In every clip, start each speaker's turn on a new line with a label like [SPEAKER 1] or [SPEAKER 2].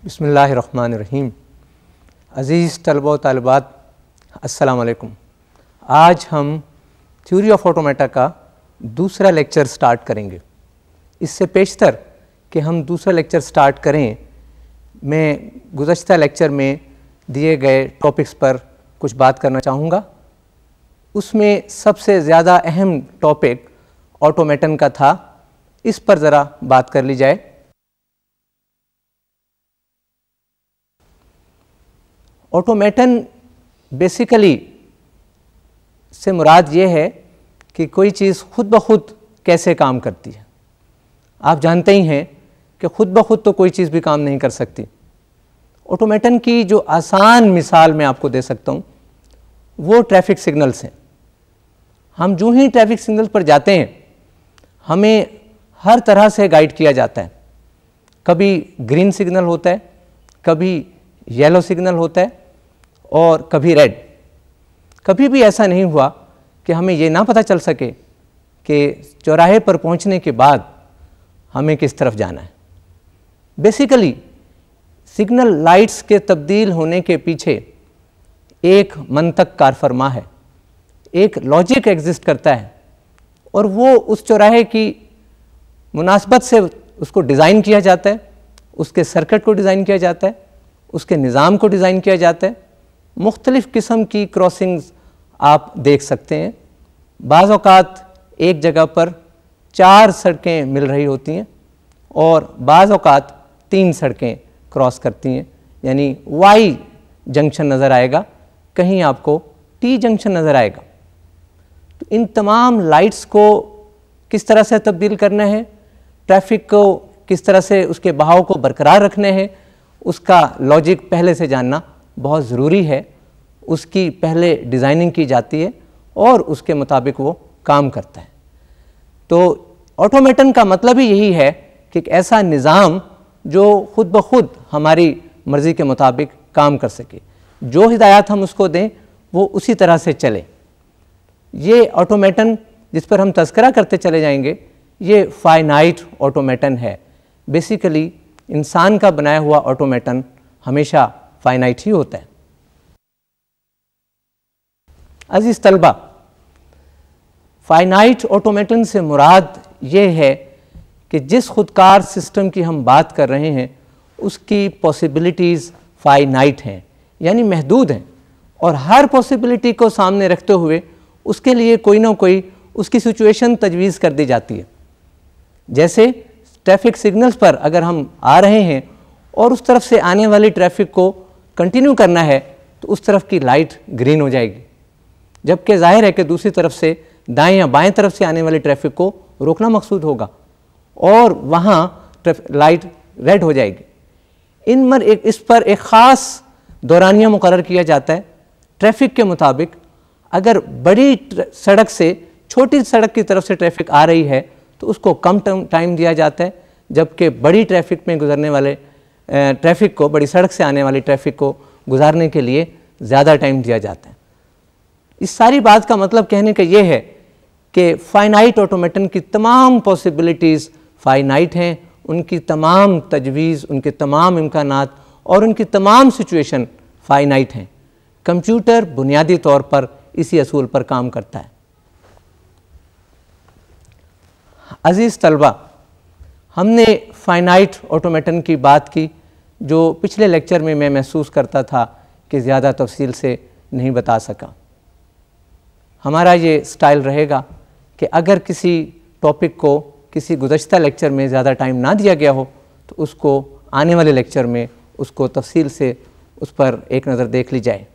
[SPEAKER 1] बिस्मिल्लाहिर्रहमानिर्रहीम। अज़ीज़ तलबा व तालिबात, अस्सलाम वालेकुम। आज हम थ्योरी ऑफ ऑटोमेटा का दूसरा लेक्चर स्टार्ट करेंगे। इससे पेशतर कि हम दूसरा लेक्चर स्टार्ट करें, मैं गुज़श्ता लेक्चर में दिए गए टॉपिक्स पर कुछ बात करना चाहूँगा। उसमें सबसे ज़्यादा अहम टॉपिक ऑटोमेटन का था, इस पर ज़रा बात कर ली जाए। ऑटोमेटन बेसिकली से मुराद ये है कि कोई चीज़ खुद ब खुद कैसे काम करती है। आप जानते ही हैं कि खुद ब खुद तो कोई चीज़ भी काम नहीं कर सकती। ऑटोमेटन की जो आसान मिसाल मैं आपको दे सकता हूँ वो ट्रैफिक सिग्नल्स हैं। हम जो ही ट्रैफिक सिग्नल पर जाते हैं हमें हर तरह से गाइड किया जाता है। कभी ग्रीन सिग्नल होता है, कभी येलो सिग्नल होता है और कभी रेड। कभी भी ऐसा नहीं हुआ कि हमें ये ना पता चल सके कि चौराहे पर पहुंचने के बाद हमें किस तरफ जाना है। बेसिकली सिग्नल लाइट्स के तब्दील होने के पीछे एक मंतक कार फरमा है, एक लॉजिक एग्जिस्ट करता है और वो उस चौराहे की मुनासबत से उसको डिज़ाइन किया जाता है, उसके सर्किट को डिज़ाइन किया जाता है, उसके निज़ाम को डिज़ाइन किया जाता है। मुख्तलिफ़ किस्म की क्रॉसिंग्स आप देख सकते हैं। बाज़ औक़ात एक जगह पर 4 सड़कें मिल रही होती हैं और बाज़ औक़ात 3 सड़कें क्रॉस करती हैं, यानी वाई जंक्शन नज़र आएगा, कहीं आपको टी जंक्शन नज़र आएगा। तो इन तमाम लाइट्स को किस तरह से तब्दील करना है, ट्रैफिक को किस तरह से उसके बहाव को बरकरार रखने हैं, उसका लॉजिक पहले से जानना बहुत ज़रूरी है। उसकी पहले डिज़ाइनिंग की जाती है और उसके मुताबिक वो काम करता है। तो ऑटोमेटन का मतलब ही यही है कि एक ऐसा निज़ाम जो ख़ुद ब खुद हमारी मर्ज़ी के मुताबिक काम कर सके, जो हिदायत हम उसको दें वो उसी तरह से चले। ये ऑटोमेटन जिस पर हम तज़किरा करते चले जाएंगे, ये फाइनाइट ऑटोमेटन है। बेसिकली इंसान का बनाया हुआ ऑटोमेटन हमेशा फाइनाइट ही होता है। अजीज़ तलबा, फाइनाइट ऑटोमेटन से मुराद ये है कि जिस खुदकार सिस्टम की हम बात कर रहे हैं उसकी पॉसिबिलिटीज़ फाइनाइट हैं, यानी महदूद हैं, और हर पॉसिबिलिटी को सामने रखते हुए उसके लिए कोई ना कोई उसकी सिचुएशन तजवीज़ कर दी जाती है। जैसे ट्रैफिक सिग्नल्स पर अगर हम आ रहे हैं और उस तरफ से आने वाली ट्रैफिक को कंटिन्यू करना है तो उस तरफ की लाइट ग्रीन हो जाएगी, जबकि जाहिर है कि दूसरी तरफ से दाएं या बाएं तरफ से आने वाली ट्रैफिक को रोकना मकसूद होगा और वहाँ लाइट रेड हो जाएगी। इस पर एक ख़ास दौरानिया मुकर्रर किया जाता है ट्रैफिक के मुताबिक। अगर बड़ी सड़क से छोटी सड़क की तरफ से ट्रैफिक आ रही है तो उसको कम टाइम दिया जाता है, जबकि बड़ी ट्रैफिक में गुजरने वाले ट्रैफिक को, बड़ी सड़क से आने वाली ट्रैफिक को गुजारने के लिए ज़्यादा टाइम दिया जाता है। इस सारी बात का मतलब कहने का ये है कि फाइनाइट ऑटोमेटन की तमाम पॉसिबिलिटीज़ फाइनाइट हैं, उनकी तमाम तजवीज़, उनके तमाम इम्कानात और उनकी तमाम सिचुएशन फाइनाइट हैं। कंप्यूटर बुनियादी तौर पर इसी असूल पर काम करता है। अज़ीज़ तलबा, हमने फाइनाइट ऑटोमेटन की बात की जो पिछले लेक्चर में मैं महसूस करता था कि ज़्यादा तफसील से नहीं बता सका। हमारा ये स्टाइल रहेगा कि अगर किसी टॉपिक को किसी गुज़श्ता लेक्चर में ज़्यादा टाइम ना दिया गया हो तो उसको आने वाले लेक्चर में उसको तफसील से उस पर एक नज़र देख ली जाए।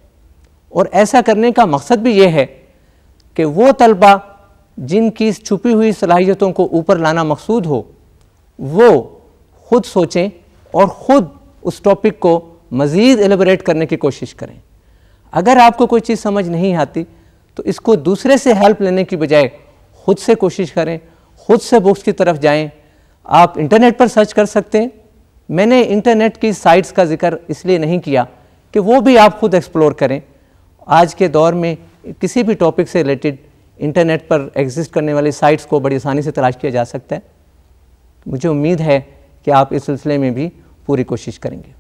[SPEAKER 1] और ऐसा करने का मकसद भी ये है कि वो तलबा जिनकी छुपी हुई सलाहियतों को ऊपर लाना मकसूद हो वो ख़ुद सोचें और ख़ुद उस टॉपिक को मज़ीद एलेबोरेट करने की कोशिश करें। अगर आपको कोई चीज़ समझ नहीं आती तो इसको दूसरे से हेल्प लेने की बजाय ख़ुद से कोशिश करें, ख़ुद से बुक्स की तरफ जाएं। आप इंटरनेट पर सर्च कर सकते हैं। मैंने इंटरनेट की साइट्स का जिक्र इसलिए नहीं किया कि वो भी आप ख़ुद एक्सप्लोर करें। आज के दौर में किसी भी टॉपिक से रिलेटेड इंटरनेट पर एग्जिस्ट करने वाली साइट्स को बड़ी आसानी से तलाश किया जा सकता है। मुझे उम्मीद है कि आप इस सिलसिले में भी पूरी कोशिश करेंगे।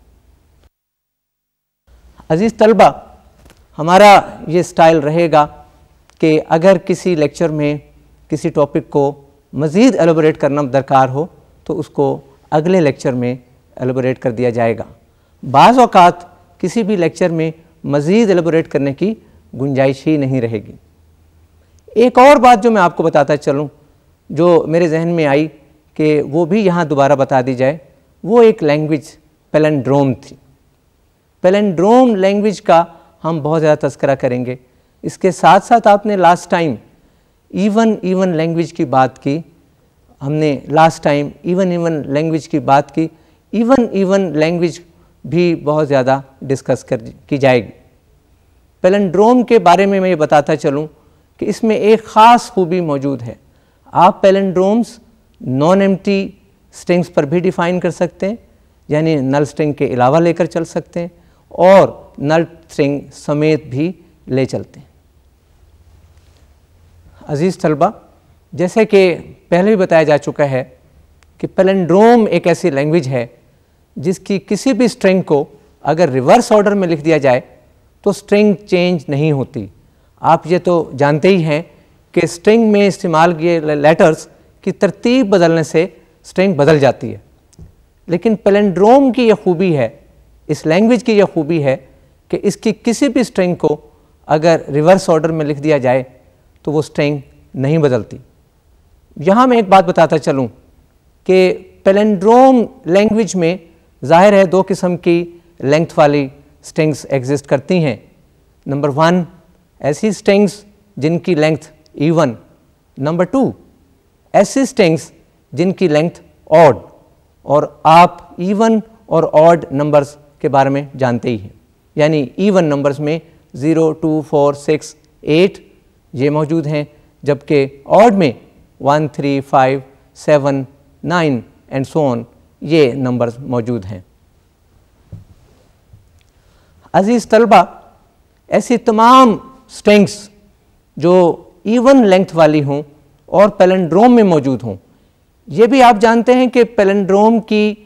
[SPEAKER 1] अजीज़ तलबा, हमारा ये स्टाइल रहेगा कि अगर किसी लेक्चर में किसी टॉपिक को मज़ीद एलोबरेट करना दरकार हो तो उसको अगले लेक्चर में एलोबरेट कर दिया जाएगा। बाज़ औक़ात किसी भी लेक्चर में मज़ीद एलोबरेट करने की गुंजाइश ही नहीं रहेगी। एक और बात जो मैं आपको बताता चलूँ, जो मेरे जहन में आई कि वो भी यहाँ दोबारा बता दी जाए, वो एक लैंग्वेज पैलिंड्रोम थी। पैलिंड्रोम लैंग्वेज का हम बहुत ज़्यादा तज़किरा करेंगे। इसके साथ साथ आपने लास्ट टाइम इवन लैंग्वेज की बात की, हमने लास्ट टाइम इवन लैंग्वेज की बात की। इवन लैंग्वेज भी बहुत ज़्यादा डिस्कस की जाएगी। पैलिंड्रोम के बारे में मैं ये बताता चलूँ कि इसमें एक ख़ास खूबी मौजूद है। आप पैलिंड्रोम्स नॉन एम्प्टी स्ट्रिंग्स पर भी डिफ़ाइन कर सकते हैं, यानी नल स्ट्रिंग के अलावा लेकर चल सकते हैं, और नल स्ट्रिंग समेत भी ले चलते हैं। अजीज़ तलबा, जैसे कि पहले भी बताया जा चुका है कि पैलिंड्रोम एक ऐसी लैंग्वेज है जिसकी किसी भी स्ट्रिंग को अगर रिवर्स ऑर्डर में लिख दिया जाए तो स्ट्रिंग चेंज नहीं होती। आप ये तो जानते ही हैं कि स्ट्रिंग में इस्तेमाल किए लेटर्स की तरतीब बदलने से स्ट्रिंग बदल जाती है, लेकिन पैलिंड्रोम की यह खूबी है, इस लैंग्वेज की यह खूबी है कि इसकी किसी भी स्ट्रिंग को अगर रिवर्स ऑर्डर में लिख दिया जाए तो वो स्ट्रिंग नहीं बदलती। यहाँ मैं एक बात बताता चलूँ कि पैलिंड्रोम लैंग्वेज में ज़ाहिर है दो किस्म की लेंथ वाली स्ट्रिंग्स एग्जिस्ट करती हैं। नंबर 1 ऐसी स्ट्रिंग्स जिनकी लेंथ इवन, नंबर 2 ऐसी स्ट्रिंग्स जिनकी लेंथ ऑड। और आप इवन और ऑड नंबर्स के बारे में जानते ही हैं, यानी इवन नंबर्स में 0, 2, 4, 6, 8 ये मौजूद हैं, जबकि ऑड में 1, 3, 5, 7, 9 एंड सो ऑन ये नंबर्स मौजूद हैं। अजीज़ तलबा, ऐसी तमाम स्ट्रिंग्स जो इवन लेंथ वाली हों और पैलिंड्रोम में मौजूद हों, ये भी आप जानते हैं कि पैलिंड्रोम की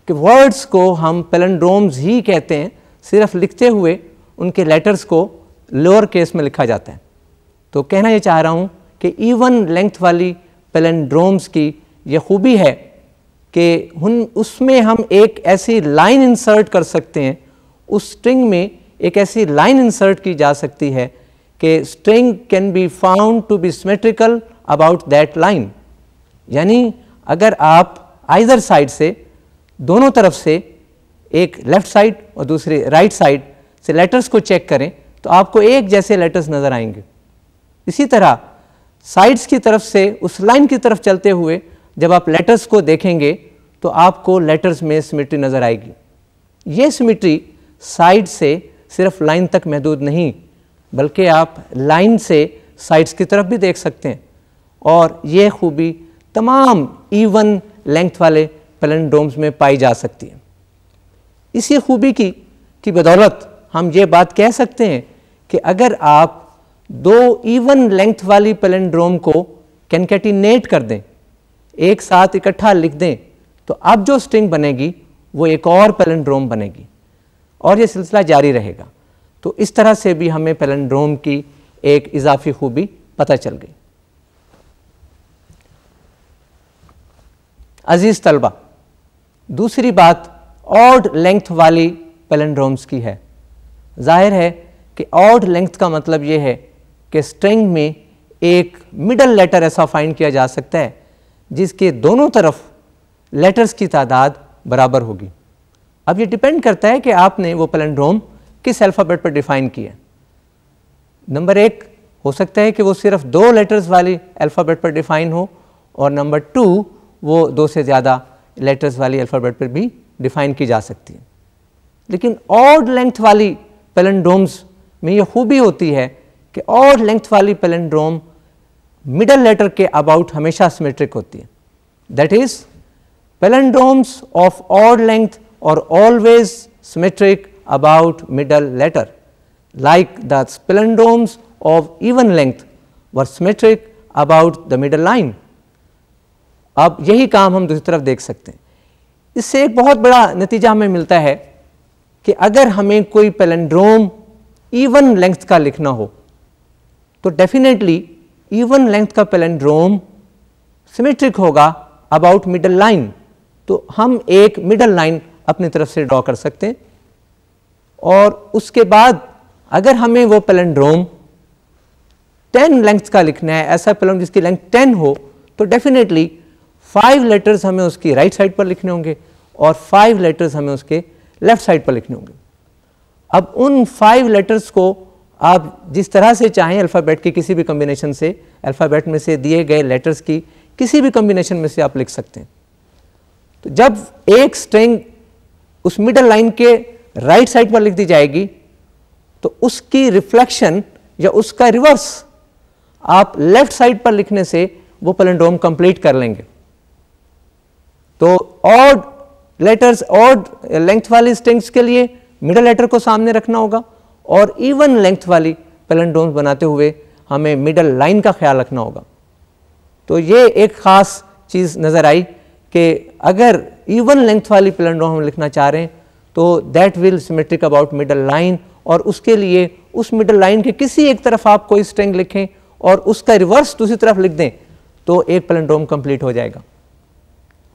[SPEAKER 1] वर्ड्स को हम पैलिंड्रोम्स ही कहते हैं, सिर्फ लिखते हुए उनके लेटर्स को लोअर केस में लिखा जाता है। तो कहना ये चाह रहा हूँ कि इवन लेंथ वाली पैलिंड्रोम्स की ये खूबी है कि उसमें हम एक ऐसी लाइन इंसर्ट कर सकते हैं, उस स्ट्रिंग में एक ऐसी लाइन इंसर्ट की जा सकती है कि string can be found to be symmetrical about that line. यानी अगर आप आइदर साइड से, दोनों तरफ से, एक लेफ़्ट साइड और दूसरी राइट साइड से लेटर्स को चेक करें तो आपको एक जैसे लेटर्स नज़र आएंगे। इसी तरह साइड्स की तरफ से उस लाइन की तरफ चलते हुए जब आप लेटर्स को देखेंगे तो आपको लेटर्स में सिमेट्री नज़र आएगी। ये सिमेट्री साइड से सिर्फ लाइन तक महदूद नहीं, बल्कि आप लाइन से साइड्स की तरफ भी देख सकते हैं, और ये खूबी तमाम इवन लेंथ वाले पैलिंड्रोम्स में पाई जा सकती है। इसी खूबी की बदौलत हम ये बात कह सकते हैं कि अगर आप दो इवन लेंथ वाली पैलिंड्रोम को कैनकेटिनेट कर दें, एक साथ इकट्ठा लिख दें, तो अब जो स्ट्रिंग बनेगी वो एक और पैलिंड्रोम बनेगी, और ये सिलसिला जारी रहेगा। तो इस तरह से भी हमें पैलिंड्रोम की एक इजाफी खूबी पता चल गई। अजीज़ तलबा, दूसरी बात ऑड लेंथ वाली पैलिंड्रोम्स की है। जाहिर है कि ऑड लेंथ का मतलब ये है कि स्ट्रिंग में एक मिडल लेटर ऐसा फाइंड किया जा सकता है जिसके दोनों तरफ लेटर्स की तादाद बराबर होगी। अब ये डिपेंड करता है कि आपने वो पैलिंड्रोम किस अल्फ़ाबेट पर डिफ़ाइन किया। नंबर 1 हो सकता है कि वो सिर्फ 2 लेटर्स वाली अल्फ़ाबेट पर डिफ़ाइन हो, और नंबर 2 वो 2 से ज़्यादा लेटर्स वाली अल्फ़ाबेट पर भी डिफ़ाइन की जा सकती है। लेकिन ऑड लेंथ वाली पैलिंड्रोम्स में ये खूबी होती है कि ऑड लेंथ वाली पैलिंड्रोम मिडल लेटर के अबाउट हमेशा सिमेट्रिक होती है। That is palindromes of odd length और always symmetric about middle letter, like the palindromes of even length were symmetric about the middle line. अब यही काम हम दूसरी तरफ देख सकते हैं। इससे एक बहुत बड़ा नतीजा हमें मिलता है कि अगर हमें कोई पैलिंड्रोम इवन लेंथ का लिखना हो तो डेफिनेटली इवन लेंथ का पैलिंड्रोम सिमेट्रिक होगा अबाउट मिडल लाइन। तो हम एक मिडल लाइन अपनी तरफ से ड्रॉ कर सकते हैं और उसके बाद अगर हमें वो पैलिंड्रोम 10 लेंथ का लिखना है, ऐसा पैलिंड्रोम जिसकी लेंथ 10 हो, तो डेफिनेटली 5 लेटर्स हमें उसकी राइट साइड पर लिखने होंगे और 5 लेटर्स हमें उसके लेफ्ट साइड पर लिखने होंगे। अब उन 5 लेटर्स को आप जिस तरह से चाहें अल्फ़ाबेट के किसी भी कॉम्बिनेशन से, अल्फ़ाबेट में से दिए गए लेटर्स की किसी भी कॉम्बिनेशन में से आप लिख सकते हैं। तो जब एक स्ट्रिंग उस मिडल लाइन के राइट साइड पर लिख दी जाएगी तो उसकी रिफ्लेक्शन या उसका रिवर्स आप लेफ्ट साइड पर लिखने से वो पैलिंड्रोम कंप्लीट कर लेंगे। तो ऑड लेटर्स, ऑड लेंथ वाली स्ट्रिंग्स के लिए मिडल लेटर को सामने रखना होगा और इवन लेंथ वाली पैलिंड्रोम्स बनाते हुए हमें मिडल लाइन का ख्याल रखना होगा। तो ये एक ख़ास चीज़ नज़र आई कि अगर इवन लेंथ वाली पैलिंड्रोम हम लिखना चाह रहे हैं तो that will symmetric about middle line, और उसके लिए उस मिडल लाइन के किसी एक तरफ आप कोई स्ट्रिंग लिखें और उसका रिवर्स दूसरी तरफ लिख दें तो एक पैलिंड्रोम कंप्लीट हो जाएगा।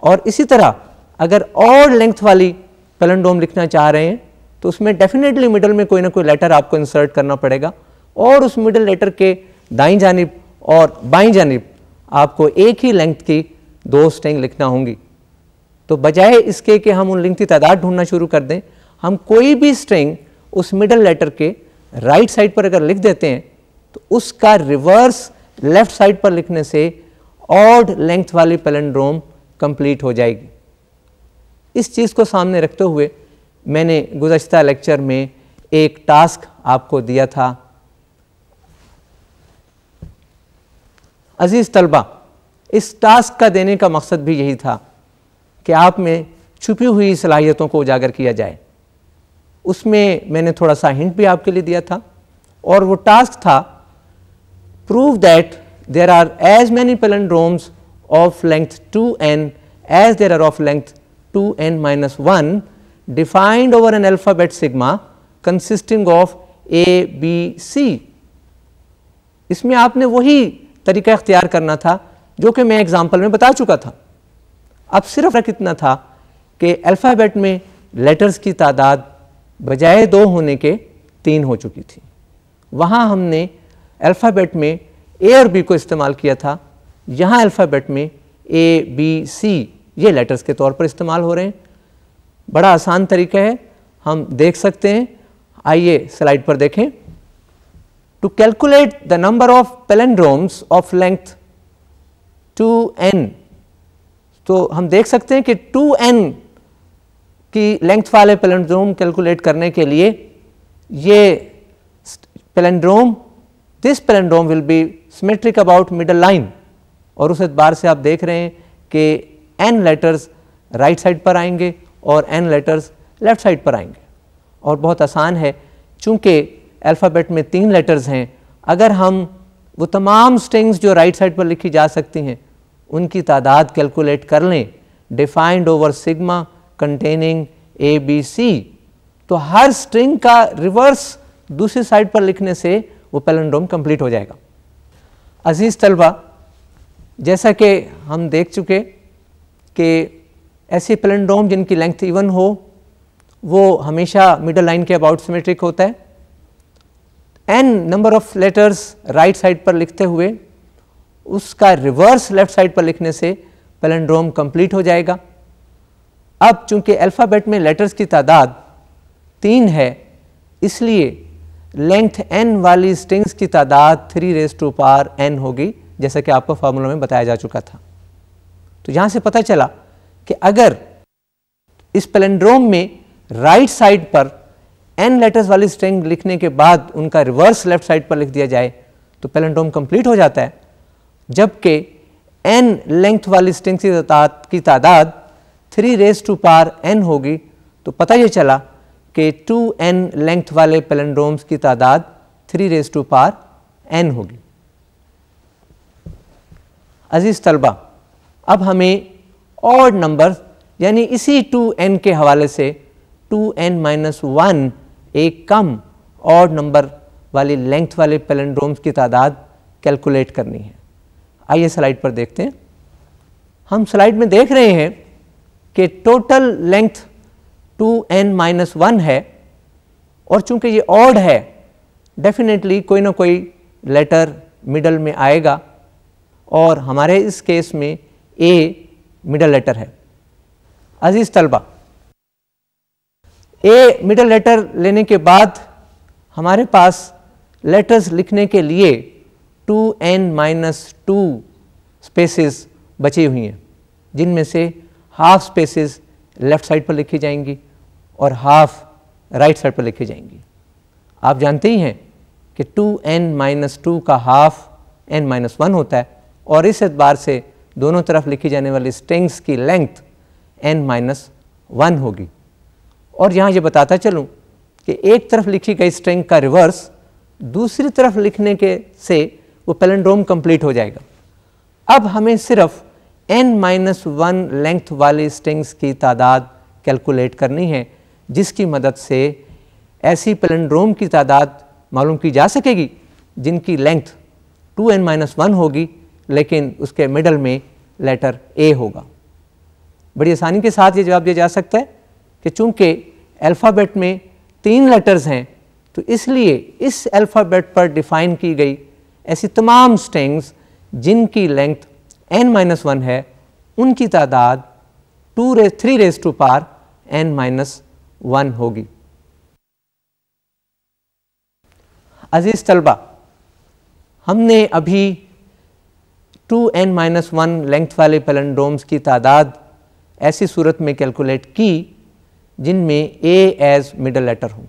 [SPEAKER 1] और इसी तरह अगर ऑड लेंथ वाली पैलिंड्रोम लिखना चाह रहे हैं तो उसमें डेफिनेटली मिडल में कोई ना कोई लेटर आपको इंसर्ट करना पड़ेगा और उस मिडल लेटर के दाईं जानिब और बाईं जानिब आपको एक ही लेंथ की 2 स्ट्रिंग लिखना होंगी। तो बजाय इसके कि हम उन लिंक की तादाद ढूंढना शुरू कर दें, हम कोई भी स्ट्रिंग उस मिडल लेटर के राइट साइड पर अगर लिख देते हैं तो उसका रिवर्स लेफ्ट साइड पर लिखने से ऑड लेंथ वाली पैलिंड्रोम कंप्लीट हो जाएगी। इस चीज़ को सामने रखते हुए मैंने गुज़श्ता लेक्चर में एक टास्क आपको दिया था। अजीज़ तलबा, इस टास्क का देने का मकसद भी यही था कि आप में छुपी हुई सलाहियतों को उजागर किया जाए। उसमें मैंने थोड़ा सा हिंट भी आपके लिए दिया था और वो टास्क था prove that there are as many palindromes of length 2n as there are of length 2n-1 defined over an alphabet sigma consisting of A, B, C। इसमें आपने वही तरीका इख्तियार करना था जो कि मैं एग्जाम्पल में बता चुका था। अब सिर्फ फर्क इतना था कि अल्फ़ाबेट में लेटर्स की तादाद बजाय 2 होने के 3 हो चुकी थी। वहाँ हमने अल्फ़ाबेट में A और B को इस्तेमाल किया था, यहाँ अल्फ़ाबेट में A, B, C ये लेटर्स के तौर पर इस्तेमाल हो रहे हैं। बड़ा आसान तरीका है, हम देख सकते हैं। आइए स्लाइड पर देखें। To calculate the number of palindromes of length 2n, तो हम देख सकते हैं कि 2n की लेंथ वाले पैलिंड्रोम कैलकुलेट करने के लिए ये palindrome, this palindrome will be symmetric about middle line, और उस एतबार से आप देख रहे हैं कि n लेटर्स राइट साइड पर आएंगे और n लेटर्स लेफ्ट साइड पर आएंगे। और बहुत आसान है, चूंकि अल्फ़ाबेट में 3 लेटर्स हैं, अगर हम वो तमाम स्ट्रिंग्स जो राइट साइड पर लिखी जा सकती हैं उनकी तादाद कैलकुलेट कर लें defined over sigma containing A B C, तो हर स्ट्रिंग का रिवर्स दूसरी साइड पर लिखने से वो पैलिंड्रोम कंप्लीट हो जाएगा। अजीज़ तलबा, जैसा कि हम देख चुके कि ऐसे पैलिंड्रोम जिनकी लेंथ इवन हो वो हमेशा मिडल लाइन के अबाउट सिमेट्रिक होता है। n number of letters right side पर लिखते हुए उसका रिवर्स लेफ्ट साइड पर लिखने से पैलिंड्रोम कंप्लीट हो जाएगा। अब चूंकि अल्फ़ाबेट में लेटर्स की तादाद 3 है, इसलिए लेंथ n वाली स्ट्रिंग्स की तादाद 3n होगी, जैसा कि आपको फार्मूला में बताया जा चुका था। तो यहाँ से पता चला कि अगर इस पैलिंड्रोम में राइट साइड पर n लेटर्स वाली स्ट्रिंग लिखने के बाद उनका रिवर्स लेफ्ट साइड पर लिख दिया जाए तो पैलिंड्रोम कंप्लीट हो जाता है, जबकि n लेंथ वाली स्ट्रिंग की तादाद 3n होगी। तो पता ये चला कि 2n लेंथ वाले पैलिंड्रोम्स की तादाद 3n होगी। अजीज़ तलबा, अब हमें ऑड नंबर यानी इसी 2n के हवाले से 2n-1 एक कम ऑड नंबर वाली लेंथ वाले पैलिंड्रोम्स की तादाद कैलकुलेट करनी है। आइए स्लाइड पर देखते हैं। हम स्लाइड में देख रहे हैं कि टोटल लेंथ 2n-1 है और चूंकि ये ऑड है डेफिनेटली कोई ना कोई लेटर मिडल में आएगा और हमारे इस केस में ए मिडल लेटर है। अजीज तलबा, ए मिडल लेटर लेने के बाद हमारे पास लेटर्स लिखने के लिए 2n-2 स्पेसेस बची हुई हैं, जिनमें से हाफ स्पेसेस लेफ्ट साइड पर लिखी जाएंगी और हाफ राइट साइड पर लिखी जाएंगी। आप जानते ही हैं कि 2n-2 का हाफ n-1 होता है और इस एतबार से दोनों तरफ लिखी जाने वाली स्ट्रिंग्स की लेंथ n-1 होगी। और यहाँ ये बताता चलूँ कि एक तरफ लिखी गई स्ट्रिंग का रिवर्स दूसरी तरफ लिखने के से वो पैलिंड्रोम कंप्लीट हो जाएगा। अब हमें सिर्फ n-1 लेंथ वाली स्ट्रिंग्स की तादाद कैलकुलेट करनी है, जिसकी मदद से ऐसी पैलिंड्रोम की तादाद मालूम की जा सकेगी जिनकी लेंथ 2n-1 होगी लेकिन उसके मिडल में लेटर ए होगा। बड़ी आसानी के साथ ये जवाब दिया जा सकता है कि चूंकि अल्फ़ाबेट में 3 लेटर्स हैं तो इसलिए इस अल्फ़ाबेट पर डिफ़ाइन की गई ऐसी तमाम स्ट्रिंग्स जिनकी लेंथ n-1 है उनकी तादाद 3n-1 होगी। अजीज़ तलबा, हमने अभी 2n-1 लेंथ वाले पैलिंड्रोम्स की तादाद ऐसी सूरत में कैलकुलेट की जिनमें a एज मिडल लेटर हो।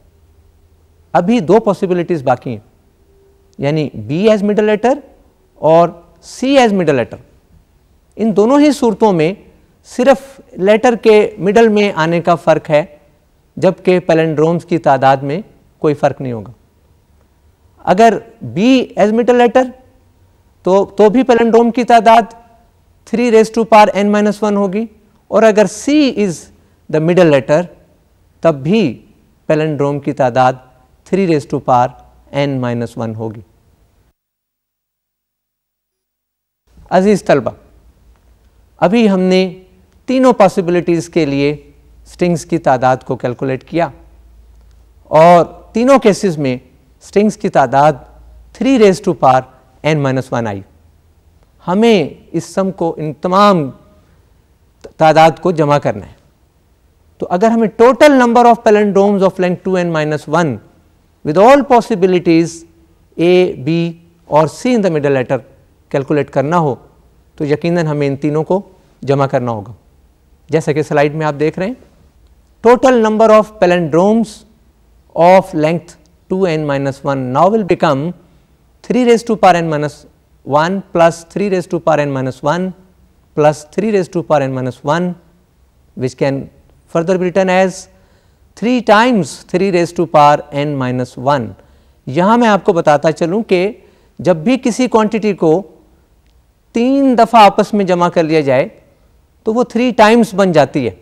[SPEAKER 1] अभी 2 पॉसिबिलिटीज़ बाकी हैं, यानी b एज मिडल लेटर और c एज मिडल लेटर। इन दोनों ही सूरतों में सिर्फ लेटर के मिडल में आने का फ़र्क है, जबकि पैलिंड्रोम्स की तादाद में कोई फ़र्क नहीं होगा। अगर b एज मिडल लेटर तो भी पैलिंड्रोम की तादाद 3n-1 होगी और अगर c is the middle letter तब भी पैलिंड्रोम की तादाद 3n-1 होगी। अजीज़ तलबा, अभी हमने तीनों पॉसिबिलिटीज़ के लिए स्ट्रिंग्स की तादाद को कैलकुलेट किया और तीनों केसेस में स्ट्रिंग्स की तादाद 3n-1 आई। हमें इस सम को, इन तमाम तादाद को जमा करना है। तो अगर हमें total number of palindromes of length 2n-1 with all possibilities A, B और C in the middle letter calculate करना हो तो यकीनन हमें इन तीनों को जमा करना होगा। जैसा कि स्लाइड में आप देख रहे हैं, total number of palindromes of length 2n-1 now will become 3n-1 plus 3n-1 plus 3n-1 which can further be written as 3 times 3n-1। यहाँ मैं आपको बताता चलूँ कि जब भी किसी क्वांटिटी को 3 दफ़ा आपस में जमा कर लिया जाए तो वो 3 टाइम्स बन जाती है,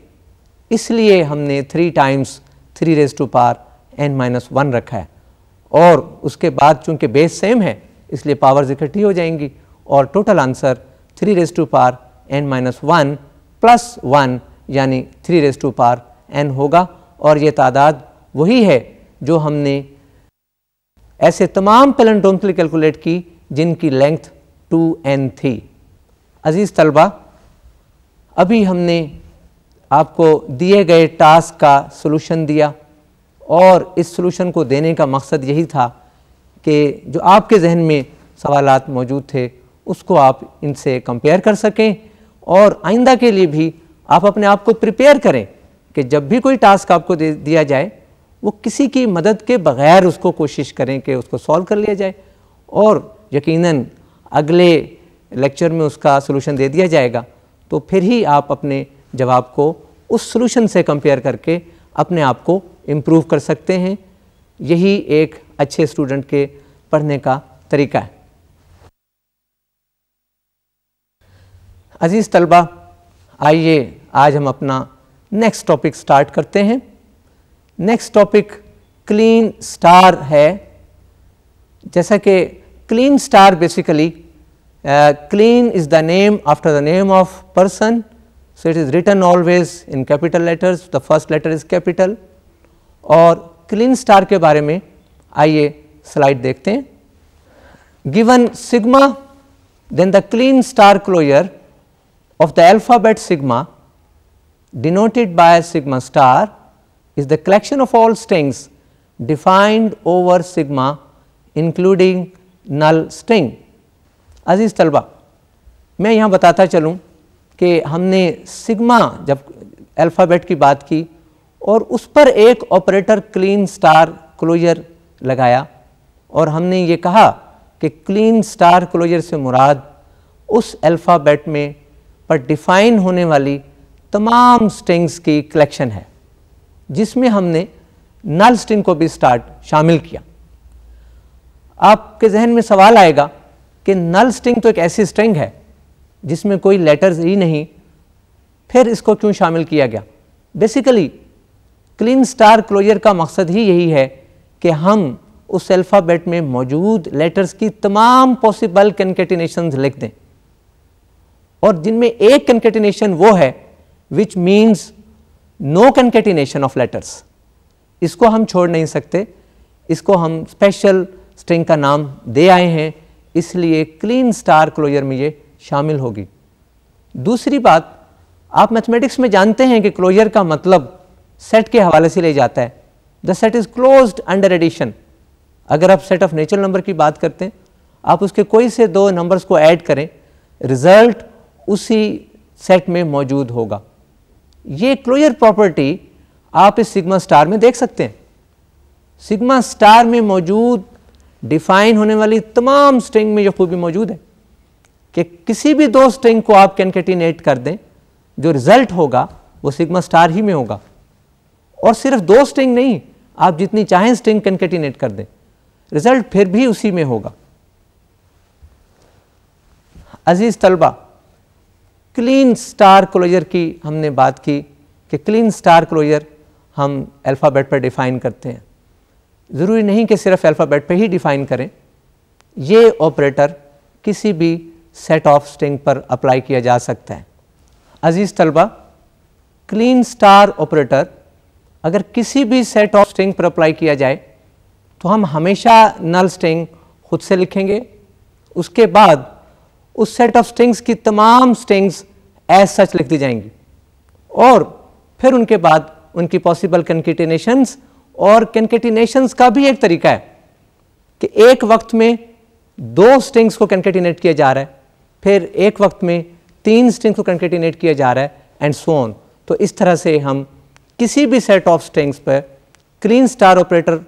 [SPEAKER 1] इसलिए हमने 3 टाइम्स 3n-1 रखा है और उसके बाद चूंकि बेस सेम है इसलिए पावर्स इकट्ठी हो जाएंगी और टोटल आंसर 3n-1 प्लस 1 यानी 3n होगा। और ये तादाद वही है जो हमने ऐसे तमाम पैलिंड्रोम्स के लिए कैलकुलेट की जिनकी लेंथ 2n थी। अजीज़ तलबा, अभी हमने आपको दिए गए टास्क का सलूशन दिया और इस सलूशन को देने का मकसद यही था कि जो आपके जहन में सवालात मौजूद थे उसको आप इनसे कंपेयर कर सकें और आइंदा के लिए भी आप अपने आप को प्रिपेयर करें कि जब भी कोई टास्क आपको दिया जाए वो किसी की मदद के बग़ैर उसको कोशिश करें कि उसको सॉल्व कर लिया जाए और यकीनन अगले लेक्चर में उसका सलूशन दे दिया जाएगा तो फिर ही आप अपने जवाब को उस सलूशन से कंपेयर करके अपने आप को इम्प्रूव कर सकते हैं। यही एक अच्छे स्टूडेंट के पढ़ने का तरीका है। अजीज़ तलबा, आइए आज हम अपना नेक्स्ट टॉपिक स्टार्ट करते हैं। नेक्स्ट टॉपिक क्लीन स्टार है। जैसा कि Kleene star basically Kleene is the name after the name of person, so it is written always in capital letters, the first letter is capital. और Kleene star के बारे में आइए slide देखते हैं। Given sigma, then the Kleene star closure of the alphabet sigma denoted by sigma star is the collection of all strings defined over sigma including null string। अजीज तलबा, मैं यहाँ बताता चलूँ कि हमने सिग्मा जब अल्फ़ाबेट की बात की और उस पर एक ऑपरेटर क्लीन स्टार क्लोजर लगाया और हमने ये कहा कि क्लीन स्टार क्लोजर से मुराद उस अल्फ़ाबेट में पर डिफाइन होने वाली तमाम स्ट्रिंग्स की कलेक्शन है, जिसमें हमने नल स्ट्रिंग को भी शामिल किया। आपके जहन में सवाल आएगा कि नल स्ट्रिंग तो एक ऐसी स्ट्रिंग है जिसमें कोई लेटर्स ही नहीं, फिर इसको क्यों शामिल किया गया? बेसिकली क्लीन स्टार क्लोजर का मकसद ही यही है कि हम उस अल्फ़ाबेट में मौजूद लेटर्स की तमाम पॉसिबल कॉन्केटिनेशंस लिख दें, और जिनमें एक कंकेटिनेशन वो है which means no concatenation of letters. इसको हम छोड़ नहीं सकते, इसको हम स्पेशल स्ट्रिंग का नाम दे आए हैं, इसलिए क्लीन स्टार क्लोजर में ये शामिल होगी। दूसरी बात, आप मैथमेटिक्स में जानते हैं कि क्लोजर का मतलब सेट के हवाले से ले जाता है। The set is closed under addition. अगर आप सेट ऑफ नेचुरल नंबर की बात करते हैं, आप उसके कोई से दो नंबर्स को ऐड करें, रिजल्ट उसी सेट में मौजूद होगा। ये क्लोजर प्रॉपर्टी आप इस सिग्मा स्टार में देख सकते हैं। सिग्मा स्टार में मौजूद डिफाइन होने वाली तमाम स्ट्रिंग में यह खूबी मौजूद है कि किसी भी दो स्ट्रिंग को आप कैनकेटिनेट कर दें, जो रिजल्ट होगा वो सिग्मा स्टार ही में होगा। और सिर्फ दो स्ट्रिंग नहीं, आप जितनी चाहें स्ट्रिंग कैनकेटिनेट कर दें, रिजल्ट फिर भी उसी में होगा। अजीज तलबा, क्लीन स्टार क्लोजर की हमने बात की कि क्लीन स्टार क्लोजर हम अल्फ़ाबेट पर डिफ़ाइन करते हैं। ज़रूरी नहीं कि सिर्फ अल्फ़ाबेट पर ही डिफ़ाइन करें, ये ऑपरेटर किसी भी सेट ऑफ स्ट्रिंग पर अप्लाई किया जा सकता है। अजीज़ तलबा, क्लीन स्टार ऑपरेटर अगर किसी भी सेट ऑफ स्ट्रिंग पर अप्लाई किया जाए तो हम हमेशा नल स्ट्रिंग खुद से लिखेंगे, उसके बाद उस सेट ऑफ स्ट्रिंग्स की तमाम स्ट्रिंग्स एज सच लिख दी जाएंगी, और फिर उनके बाद उनकी पॉसिबल कॉन्केटिनेशंस। और कॉन्केटिनेशंस का भी एक तरीका है कि एक वक्त में दो स्ट्रिंग्स को कॉन्केटिनेट किया जा रहा है, फिर एक वक्त में तीन स्ट्रिंग्स को कॉन्केटिनेट किया जा रहा है, एंड सो ऑन। तो इस तरह से हम किसी भी सेट ऑफ स्ट्रिंग्स पर क्लीन स्टार ऑपरेटर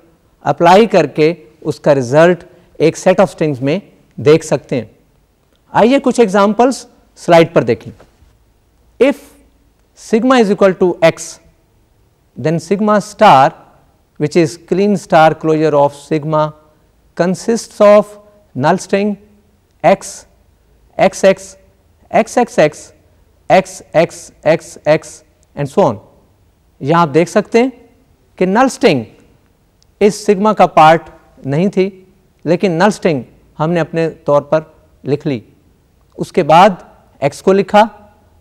[SPEAKER 1] अप्लाई करके उसका रिजल्ट एक सेट ऑफ स्ट्रिंग्स में देख सकते हैं। आइए कुछ एग्जांपल्स स्लाइड पर देखें। If sigma is equal to X, then sigma star which is clean star closure of sigma consists of null string x, xx, xxx, xxxx and so on। यहाँ आप देख सकते हैं कि नल स्ट्रिंग इस सिग्मा का पार्ट नहीं थी, लेकिन नल स्ट्रिंग हमने अपने तौर पर लिख ली। उसके बाद x को लिखा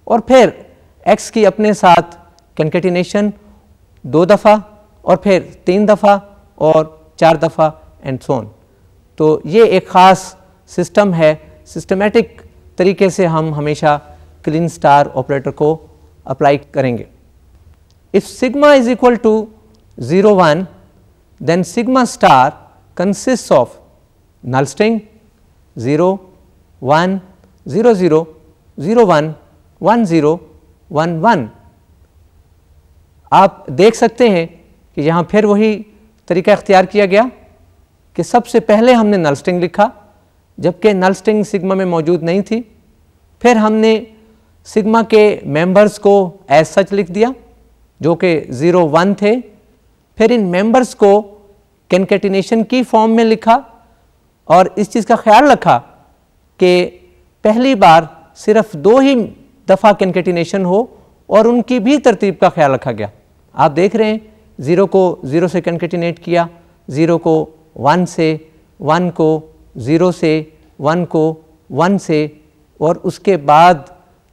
[SPEAKER 1] और फिर x की अपने साथ कॉन्केटिनेशन 2 दफ़ा और फिर 3 दफ़ा और 4 दफ़ा एंड सो ऑन। तो ये एक ख़ास सिस्टम है, सिस्टमेटिक तरीके से हम हमेशा क्लीन स्टार ऑपरेटर को अप्लाई करेंगे। If sigma is equal to 0 1, then sigma star consist of null string 0 1 0 0 0 1 1 0 1 1। आप देख सकते हैं कि यहाँ फिर वही तरीका इख्तियार किया गया कि सबसे पहले हमने नल स्ट्रिंग लिखा, जबकि नल स्ट्रिंग सिग्मा में मौजूद नहीं थी। फिर हमने सिग्मा के मेंबर्स को एज सच लिख दिया जो कि 0 1 थे। फिर इन मेंबर्स को कॉन्केटिनेशन की फॉर्म में लिखा और इस चीज़ का ख्याल रखा कि पहली बार सिर्फ 2 ही दफ़ा कॉन्केटिनेशन हो और उनकी भी तरतीब का ख्याल रखा गया। आप देख रहे हैं 0 को 0 से कंकेटिनेट किया, 0 को 1 से, 1 को 0 से, 1 को 1 से, और उसके बाद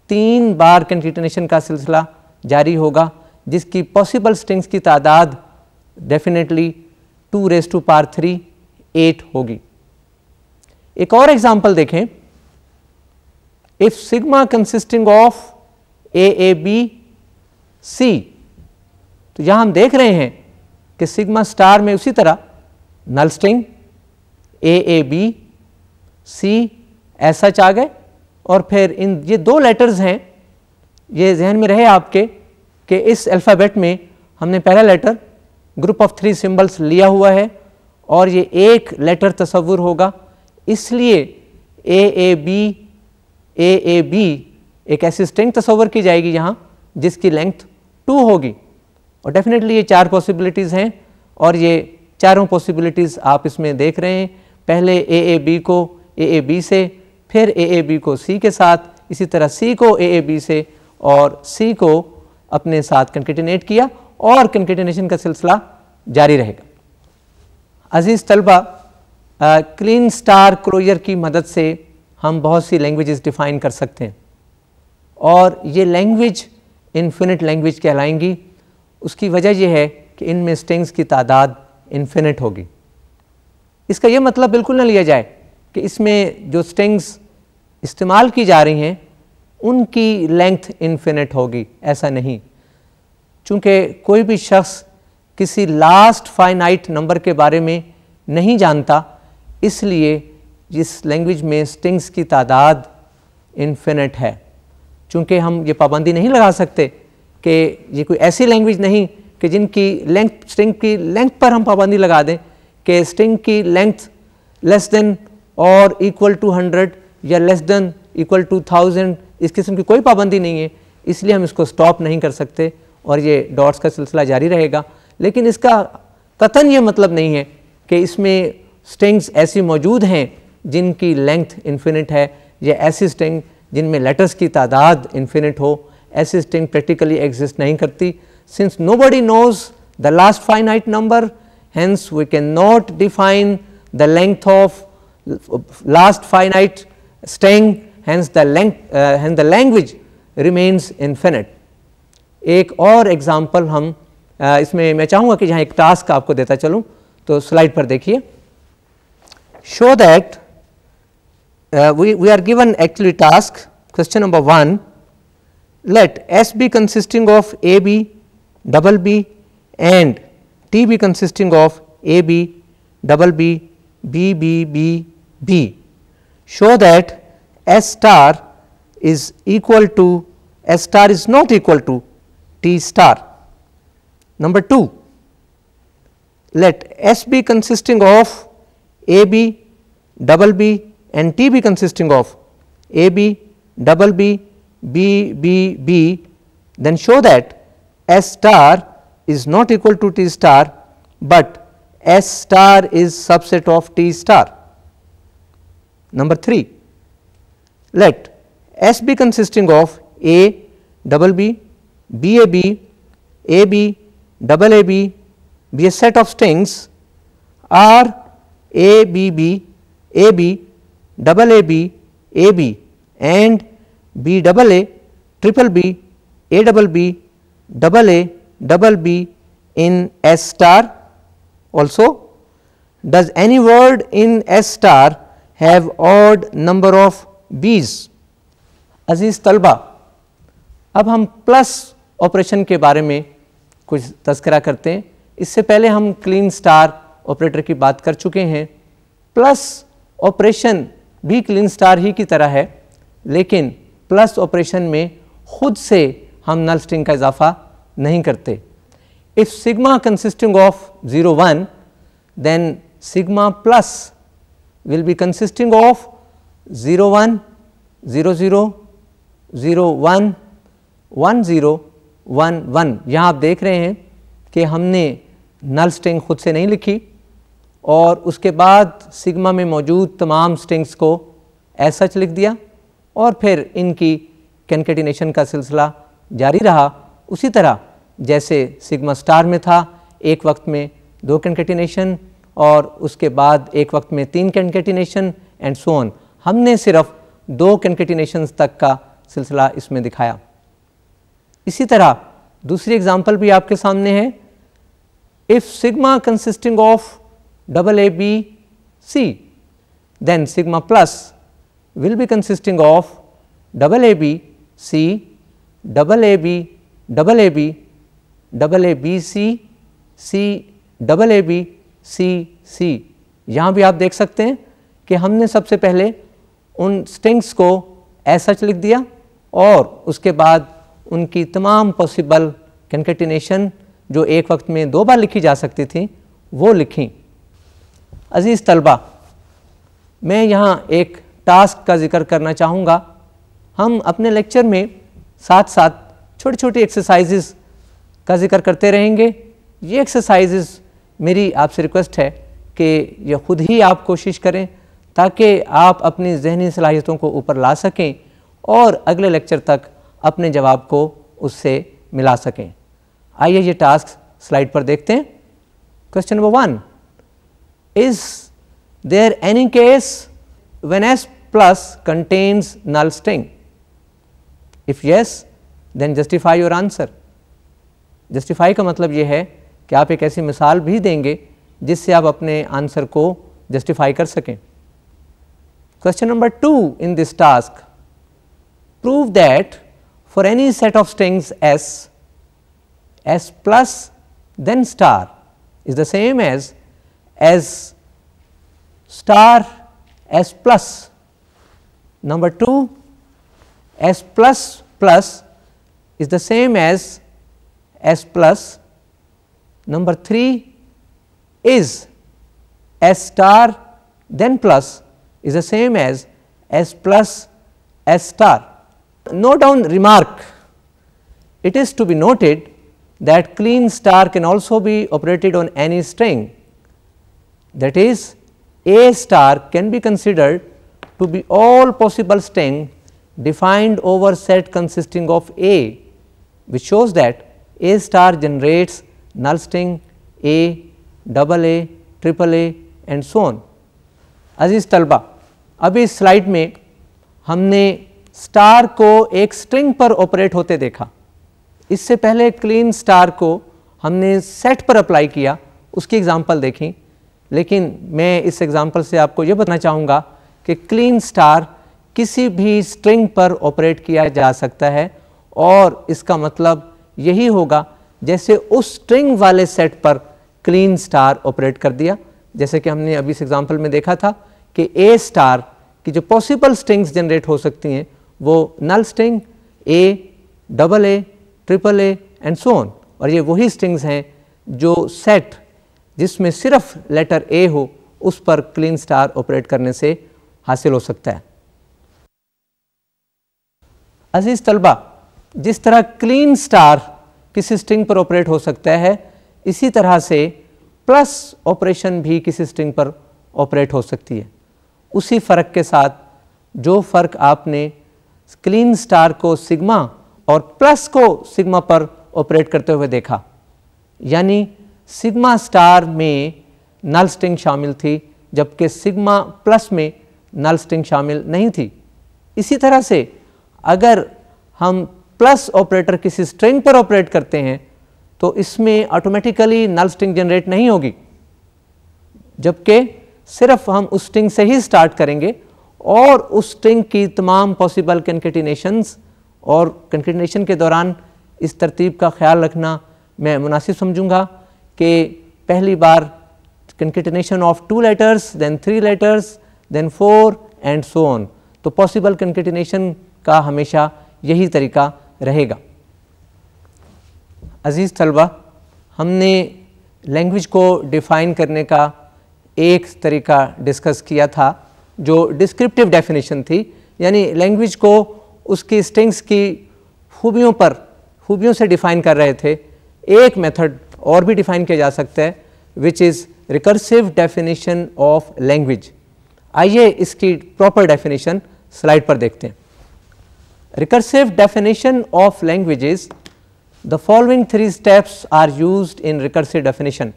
[SPEAKER 1] 3 बार कंकेटिनेशन का सिलसिला जारी होगा, जिसकी पॉसिबल स्ट्रिंग्स की तादाद डेफिनेटली 2 रेज़ टू पावर 3 8 होगी। एक और एग्जांपल देखें, if sigma consisting of A B C, तो यहां हम देख रहे हैं कि सिग्मा स्टार में उसी तरह नल स्ट्रिंग ए बी सी ऐसा आ गए, और फिर इन ये 2 लेटर्स हैं, ये जहन में रहे आपके कि इस अल्फ़ाबेट में हमने पहला लेटर ग्रुप ऑफ 3 सिंबल्स लिया हुआ है और ये एक लेटर तस्वुर होगा, इसलिए ए बी एक ऐसी स्ट्रिंग तस्वुर की जाएगी यहाँ जिसकी लेंथ 2 होगी, और डेफिनेटली ये 4 पॉसिबिलिटीज़ हैं, और ये चारों पॉसिबिलिटीज़ आप इसमें देख रहे हैं। पहले ए बी को ए बी से, फिर ए बी को सी के साथ, इसी तरह सी को ए बी से और सी को अपने साथ कंकेटिनेट किया, और कंकेटिनेशन का सिलसिला जारी रहेगा। अजीज़ तलबा, क्लीन स्टार क्लोजर की मदद से हम बहुत सी लैंग्वेजेस डिफ़ाइन कर सकते हैं, और ये लैंग्वेज इन्फिनिट लैंग्वेज कहलाएंगी। उसकी वजह यह है कि इनमें स्ट्रिंग्स की तादाद इन्फिनिट होगी। इसका ये मतलब बिल्कुल ना लिया जाए कि इसमें जो स्ट्रिंग्स इस्तेमाल की जा रही हैं उनकी लेंथ इन्फिनिट होगी, ऐसा नहीं। चूँकि कोई भी शख्स किसी लास्ट फाइनाइट नंबर के बारे में नहीं जानता, इसलिए इस लैंग्वेज में स्ट्रिंग्स की तादाद इन्फिनिट है। चूँकि हम ये पाबंदी नहीं लगा सकते कि ये कोई ऐसी लैंग्वेज नहीं कि जिनकी लेंथ, स्ट्रिंग की लेंथ पर हम पाबंदी लगा दें कि स्ट्रिंग की लेंथ लेस देन और इक्वल टू 100 या लेस देन इक्वल टू 1000, इस किस्म की कोई पाबंदी नहीं है, इसलिए हम इसको स्टॉप नहीं कर सकते और ये डॉट्स का सिलसिला जारी रहेगा। लेकिन इसका कतन ये मतलब नहीं है कि इसमें स्ट्रिंग्स ऐसी मौजूद हैं जिनकी लेंथ इन्फिनिट है, या ऐसी स्ट्रिंग जिनमें लेटर्स की तादाद इन्फिनिट हो, ऐसी स्ट्रिंग प्रैक्टिकली एग्जिस्ट नहीं करती। Since nobody knows the last finite number, hence we can not define the length of last finite string, hence the language remains infinite. एक और एग्जाम्पल हम इसमें मैं चाहूँगा कि जहाँ एक टास्क आपको देता चलूँ, तो स्लाइड पर देखिए। Show that we are given actually task, question number 1, let S be consisting of AB, double B and T be consisting of AB, double B, B, B, B, B. Show that S star is equal to, S star is not equal to T star. Number 2, let S be consisting of AB, double B and T be consisting of AB, double B, B, B, B, then show that S star is not equal to T star, but S star is subset of T star. Number 3, let S be consisting of A, double B, BAB, AB, double AB be a set of strings R, ABB, AB, double AB, AB and B double A, triple B, A double B, double A, double B in S star. Also, does any word in S star have odd number of B's? अजीज़ तलबा, अब हम plus operation के बारे में कुछ तज़किरा करते हैं। इससे पहले हम क्लीन स्टार ऑपरेटर की बात कर चुके हैं। प्लस ऑपरेशन भी क्लीन स्टार ही की तरह है, लेकिन प्लस ऑपरेशन में खुद से हम नल स्ट्रिंग का इजाफा नहीं करते। If sigma consisting of 0 1, then sigma plus will be consisting of 0 1 0 0 0 1 1 0 1 1। यहाँ आप देख रहे हैं कि हमने नल स्ट्रिंग खुद से नहीं लिखी और उसके बाद सिग्मा में मौजूद तमाम स्ट्रिंग्स को एज सच लिख दिया, और फिर इनकी कंकेटिनेशन का सिलसिला जारी रहा उसी तरह जैसे सिग्मा स्टार में था। एक वक्त में 2 कंकेटिनेशन और उसके बाद एक वक्त में 3 कंकेटिनेशन एंड सो ऑन। हमने सिर्फ 2 कंकेटिनेशंस तक का सिलसिला इसमें दिखाया। इसी तरह दूसरी एग्जांपल भी आपके सामने है। If sigma consisting of AABC, then sigma plus will be consisting of AABC, AAB, AAB, AABC, C, AABC, C। यहाँ भी आप देख सकते हैं कि हमने सबसे पहले उन स्ट्रिंग्स को ऐसा लिख दिया और उसके बाद उनकी तमाम पॉसिबल कंकेटिनेशन जो एक वक्त में 2 बार लिखी जा सकती थी वो लिखी। अजीज़ तलबा, मैं यहाँ एक टास्क का जिक्र करना चाहूँगा। हम अपने लेक्चर में साथ साथ छोटी छोटी एक्सरसाइजेस का जिक्र करते रहेंगे। ये एक्सरसाइजेस मेरी आपसे रिक्वेस्ट है कि ये ख़ुद ही आप कोशिश करें ताकि आप अपनी जहनी सलाहियतों को ऊपर ला सकें और अगले लेक्चर तक अपने जवाब को उससे मिला सकें। आइए ये टास्क स्लाइड पर देखते हैं। Question number 1, is there any case when S plus contains null string? If yes, then justify your answer. Justify का मतलब ये है कि आप एक ऐसी मिसाल भी देंगे जिससे आप अपने आंसर को जस्टिफाई कर सकें। Question number 2 in this task, prove that for any set of strings S plus then star is the same as star S plus. Number 2, S plus plus is the same as S plus. Number 3 is S star then plus is the same as S plus S star. Note down remark. It is to be noted that clean star can also be operated on any string. That is, A star can be considered to be all possible string defined over set consisting of A, which shows that A star generates null string A, AA, AAA and so on. अजीज़ तलबा, अभी इस slide में हमने star को एक string पर operate होते देखा। इससे पहले क्लीन स्टार को हमने सेट पर अप्लाई किया, उसकी एग्जांपल देखी। लेकिन मैं इस एग्जांपल से आपको ये बताना चाहूँगा कि क्लीन स्टार किसी भी स्ट्रिंग पर ऑपरेट किया जा सकता है और इसका मतलब यही होगा जैसे उस स्ट्रिंग वाले सेट पर क्लीन स्टार ऑपरेट कर दिया। जैसे कि हमने अभी इस एग्जांपल में देखा था कि ए स्टार की जो पॉसिबल स्ट्रिंग्स जनरेट हो सकती हैं वो null string A, AA, AAA and so on, और ये वही स्ट्रिंग्स हैं जो सेट जिसमें सिर्फ लेटर ए हो उस पर क्लीन स्टार ऑपरेट करने से हासिल हो सकता है। अजीज तलबा, जिस तरह क्लीन स्टार किसी स्ट्रिंग पर ऑपरेट हो सकता है, इसी तरह से प्लस ऑपरेशन भी किसी स्ट्रिंग पर ऑपरेट हो सकती है। उसी फ़र्क के साथ जो फ़र्क आपने क्लीन स्टार को सिग्मा और प्लस को सिग्मा पर ऑपरेट करते हुए देखा, यानी सिग्मा स्टार में नल स्ट्रिंग शामिल थी जबकि सिग्मा प्लस में नल स्ट्रिंग शामिल नहीं थी। इसी तरह से अगर हम प्लस ऑपरेटर किसी स्ट्रिंग पर ऑपरेट करते हैं तो इसमें ऑटोमेटिकली नल स्ट्रिंग जनरेट नहीं होगी, जबकि सिर्फ हम उस स्ट्रिंग से ही स्टार्ट करेंगे और उस स्ट्रिंग की तमाम पॉसिबल कंकेटिनेशंस और कंकेटिनेशन के दौरान इस तरतीब का ख्याल रखना मैं मुनासिब समझूंगा कि पहली बार concatenation of 2 letters, then 3 letters, then 4 and so on. तो पॉसिबल कंकेटिनेशन का हमेशा यही तरीका रहेगा। अजीज़ तलबा, हमने लैंग्वेज को डिफ़ाइन करने का एक तरीका डिस्कस किया था जो डिस्क्रिप्टिव डेफिनेशन थी, यानी लैंग्वेज को उसकी स्ट्रिंग्स की खूबियों से डिफ़ाइन कर रहे थे। एक मेथड और भी डिफ़ाइन किया जा सकता है which is recursive definition of language. आइए इसकी प्रॉपर डेफिनेशन स्लाइड पर देखते हैं। Recursive definition of language is The following three steps are used in recursive definition.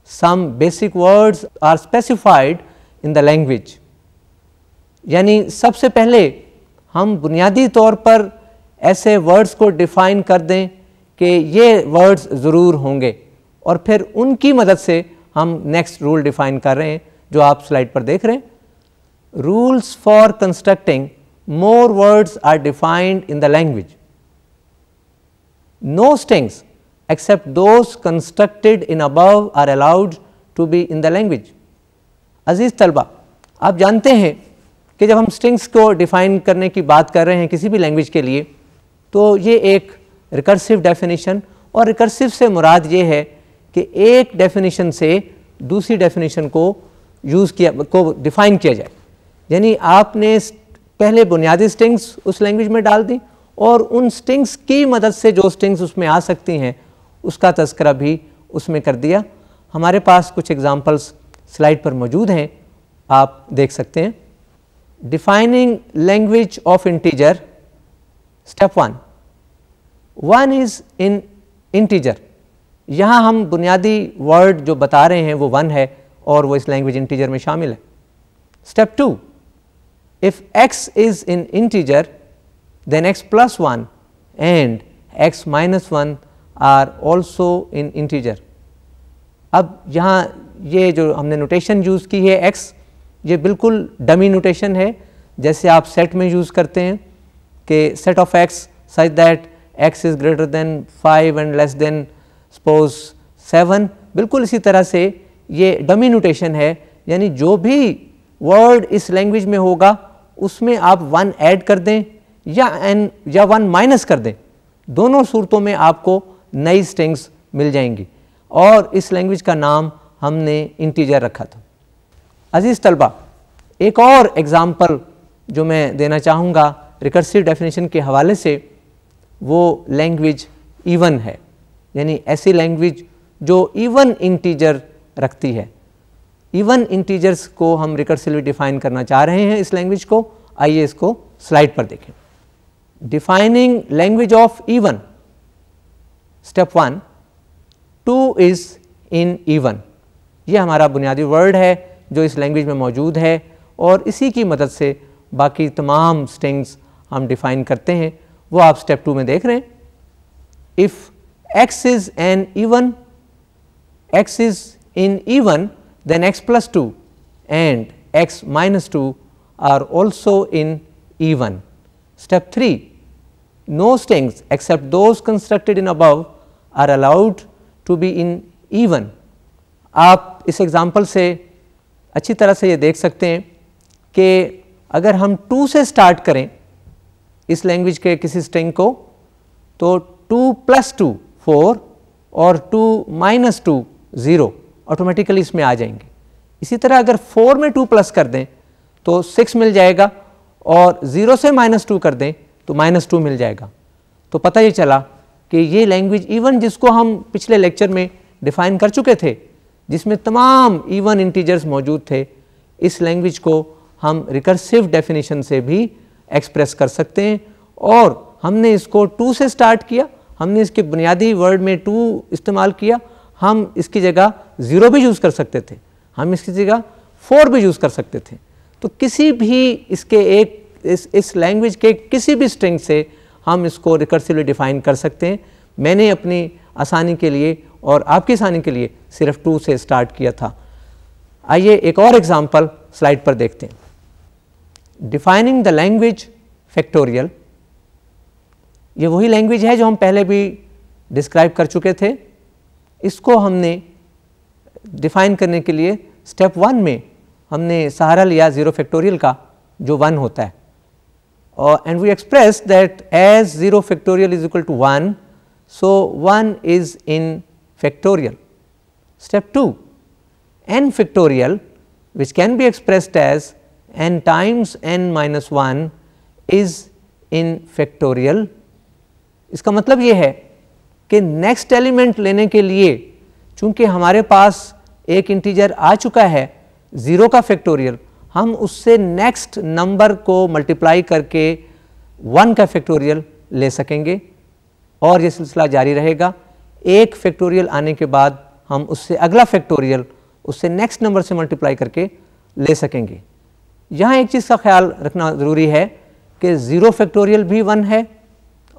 [SPEAKER 1] Some basic words are specified in the language. यानी सबसे पहले हम बुनियादी तौर पर ऐसे वर्ड्स को डिफाइन कर दें कि ये वर्ड्स ज़रूर होंगे, और फिर उनकी मदद से हम नेक्स्ट रूल डिफाइन कर रहे हैं जो आप स्लाइड पर देख रहे हैं. Rules for constructing more words are defined in the language. No strings except those constructed in above are allowed to be in the language. अजीज़ तलबा, आप जानते हैं कि जब हम स्ट्रिंग्स को डिफ़ाइन करने की बात कर रहे हैं किसी भी लैंग्वेज के लिए, तो ये एक रिकर्सिव डेफिनेशन, और रिकर्सिव से मुराद ये है कि एक डेफिनेशन से दूसरी डेफिनेशन को डिफ़ाइन किया जाए. यानी आपने पहले बुनियादी स्ट्रिंग्स उस लैंग्वेज में डाल दी, और उन स्ट्रिंग्स की मदद से जो स्ट्रिंग्स उसमें आ सकती हैं उसका तज़किरा भी उसमें कर दिया. हमारे पास कुछ एग्जांपल्स स्लाइड पर मौजूद हैं, आप देख सकते हैं. Defining language of integer. Step 1 is in integer. यहाँ हम बुनियादी वर्ड जो बता रहे हैं वो 1 है और वो इस लैंग्वेज इंटीजर में शामिल है. Step 2, if x is in integer then x plus 1 and x minus 1 are also in integer. अब यहाँ ये जो हमने नोटेशन यूज़ की है x, ये बिल्कुल डमी नोटेशन है, जैसे आप सेट में यूज़ करते हैं कि set of x such that x is greater than 5 and less than suppose 7. बिल्कुल इसी तरह से ये डमी नोटेशन है, यानी जो भी वर्ड इस लैंग्वेज में होगा उसमें आप 1 ऐड कर दें या 1 माइनस कर दें, दोनों सूरतों में आपको नई स्ट्रिंग्स मिल जाएंगी, और इस लैंग्वेज का नाम हमने इंटीजर रखा था. अजीज़ तलबा, एक और एग्ज़ाम्पल जो मैं देना चाहूँगा रिकर्सिव डेफिनेशन के हवाले से, वो लैंग्वेज इवन है. यानी ऐसी लैंग्वेज जो इवन इंटीजर रखती है. इवन इंटीजर्स को हम रिकर्सिवली डिफ़ाइन करना चाह रहे हैं इस लैंग्वेज को. आइए इसको स्लाइड पर देखें. Defining language of even. Step 1, 2 is in even. ये हमारा बुनियादी वर्ड है जो इस लैंग्वेज में मौजूद है, और इसी की मदद से बाकी तमाम स्ट्रिंग्स हम डिफ़ाइन करते हैं, वो आप स्टेप 2 में देख रहे हैं. If x is an even, x is in even, then x plus 2 and x minus 2 are also in even. Step 3, no strings except those constructed in above are allowed to be in even. आप इस example से अच्छी तरह से ये देख सकते हैं कि अगर हम 2 से स्टार्ट करें इस लैंग्वेज के किसी स्ट्रिंग को, तो 2 plus 2 4 और 2 minus 2 0 ऑटोमेटिकली इसमें आ जाएंगे. इसी तरह अगर 4 में 2 प्लस कर दें तो 6 मिल जाएगा, और 0 से -2 कर दें तो -2 मिल जाएगा. तो पता ये चला कि ये लैंग्वेज इवन, जिसको हम पिछले लेक्चर में डिफ़ाइन कर चुके थे, जिसमें तमाम इवन इंटीजर्स मौजूद थे, इस लैंग्वेज को हम रिकर्सिव डेफिनेशन से भी एक्सप्रेस कर सकते हैं. और हमने इसको 2 से स्टार्ट किया, हमने इसके बुनियादी वर्ड में 2 इस्तेमाल किया. हम इसकी जगह 0 भी यूज़ कर सकते थे, हम इसकी जगह 4 भी यूज़ कर सकते थे. तो किसी भी इसके इस लैंग्वेज के किसी भी स्ट्रिंग से हम इसको रिकर्सिवली डिफ़ाइन कर सकते हैं. मैंने अपनी आसानी के लिए और आपकी आसानी के लिए सिर्फ 2 से स्टार्ट किया था. आइए एक और एग्जांपल स्लाइड पर देखते हैं. Defining the language factorial. ये वही लैंग्वेज है जो हम पहले भी डिस्क्राइब कर चुके थे. इसको हमने डिफ़ाइन करने के लिए स्टेप 1 में हमने सहारा लिया 0 फैक्टोरियल का, जो 1 होता है, और and we express that as 0 factorial is equal to 1, so 1 is in factorial. Step 2, n factorial which can be expressed as n times n minus 1 is in factorial. इसका मतलब ये है कि नेक्स्ट एलिमेंट लेने के लिए चूंकि हमारे पास एक इंटीजर आ चुका है 0 का फैक्टोरियल, हम उससे नेक्स्ट नंबर को मल्टीप्लाई करके 1 का फैक्टोरियल ले सकेंगे. और ये सिलसिला जारी रहेगा। एक फैक्टोरियल आने के बाद हम उससे अगला फैक्टोरियल उससे नेक्स्ट नंबर से मल्टीप्लाई करके ले सकेंगे। यहाँ एक चीज़ का ख्याल रखना ज़रूरी है कि 0 फैक्टोरियल भी 1 है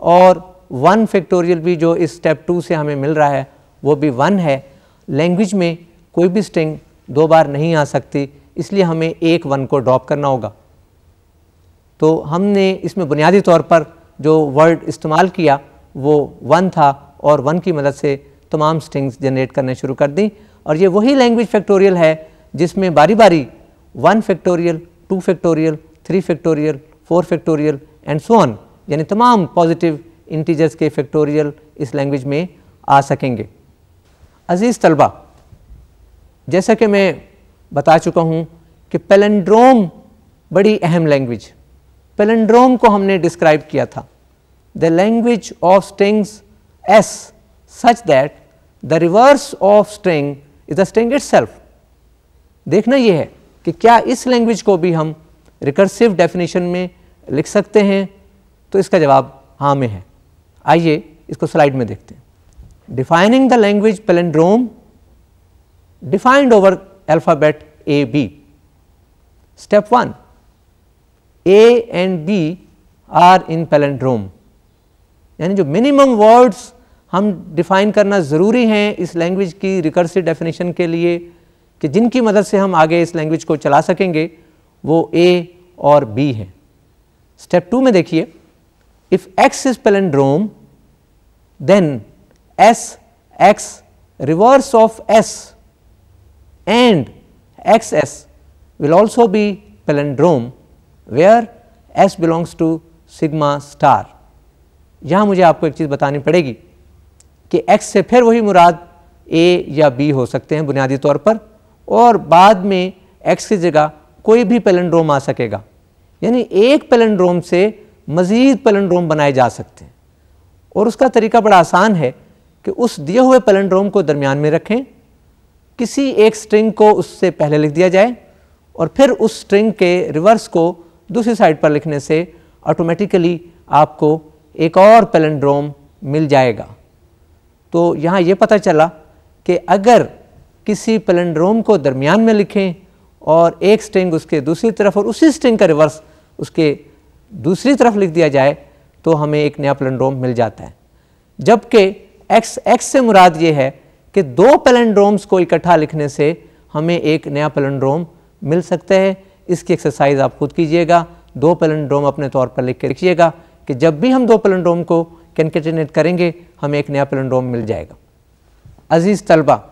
[SPEAKER 1] और 1 फैक्टोरियल भी जो इस स्टेप 2 से हमें मिल रहा है वो भी 1 है। लैंग्वेज में कोई भी स्ट्रिंग 2 बार नहीं आ सकती, इसलिए हमें एक 1 को ड्रॉप करना होगा। तो हमने इसमें बुनियादी तौर पर जो वर्ड इस्तेमाल किया वो 1 था और 1 की मदद से तमाम स्ट्रिंग्स जनरेट करने शुरू कर दी। और ये वही लैंग्वेज फैक्टोरियल है जिसमें बारी बारी 1 factorial, 2 factorial, 3 factorial, 4 factorial and so on, यानी तमाम पॉजिटिव इंटीजर्स के फैक्टोरियल इस लैंग्वेज में आ सकेंगे। अजीज़ तलबा, जैसा कि मैं बता चुका हूँ कि पैलिंड्रोम बड़ी अहम लैंग्वेज, पैलिंड्रोम को हमने डिस्क्राइब किया था, the language of strings S such that the reverse of string is the string itself. देखना यह है कि क्या इस लैंग्वेज को भी हम रिकर्सिव डेफिनेशन में लिख सकते हैं, तो इसका जवाब हाँ में है। आइए इसको स्लाइड में देखते हैं। Defining the language palindrome defined over alphabet A B. Step 1, A and B are in palindrome, यानी जो मिनिमम वर्ड्स हम डिफाइन करना ज़रूरी हैं इस लैंग्वेज की रिकर्सिव डेफिनेशन के लिए कि जिनकी मदद से हम आगे इस लैंग्वेज को चला सकेंगे, वो A और B हैं। स्टेप 2 में देखिए, if X is palindrome then S X reverse of S and XS will also be palindrome where S belongs to sigma star। यहाँ मुझे आपको एक चीज़ बतानी पड़ेगी कि X से फिर वही मुराद A या B हो सकते हैं बुनियादी तौर पर, और बाद में X की जगह कोई भी पैलिंड्रोम आ सकेगा, यानी एक पैलिंड्रोम से मज़ीद पैलिंड्रोम बनाए जा सकते हैं। और उसका तरीका बड़ा आसान है कि उस दिए हुए पैलिंड्रोम को दरमियान में रखें, किसी एक स्ट्रिंग को उससे पहले लिख दिया जाए और फिर उस स्ट्रिंग के रिवर्स को दूसरी साइड पर लिखने से ऑटोमेटिकली आपको एक और पैलिंड्रोम मिल जाएगा। तो यहाँ ये पता चला कि अगर किसी पैलिंड्रोम को दरमियान में लिखें और एक स्ट्रिंग उसके दूसरी तरफ और उसी स्ट्रिंग का रिवर्स उसके दूसरी तरफ लिख दिया जाए तो हमें एक नया पैलिंड्रोम मिल जाता है। जबकि x से मुराद ये है कि 2 पैलिंड्रोम्स को इकट्ठा लिखने से हमें एक नया पैलिंड्रोम मिल सकता है। इसकी एक्सरसाइज आप खुद कीजिएगा, 2 पैलिंड्रोम अपने तौर पर लिख के लिखिएगा कि जब भी हम 2 पैलिंड्रोम को कैनकेटिनेट करेंगे हमें एक नया पैलिंड्रोम मिल जाएगा। अजीज़ तलबा,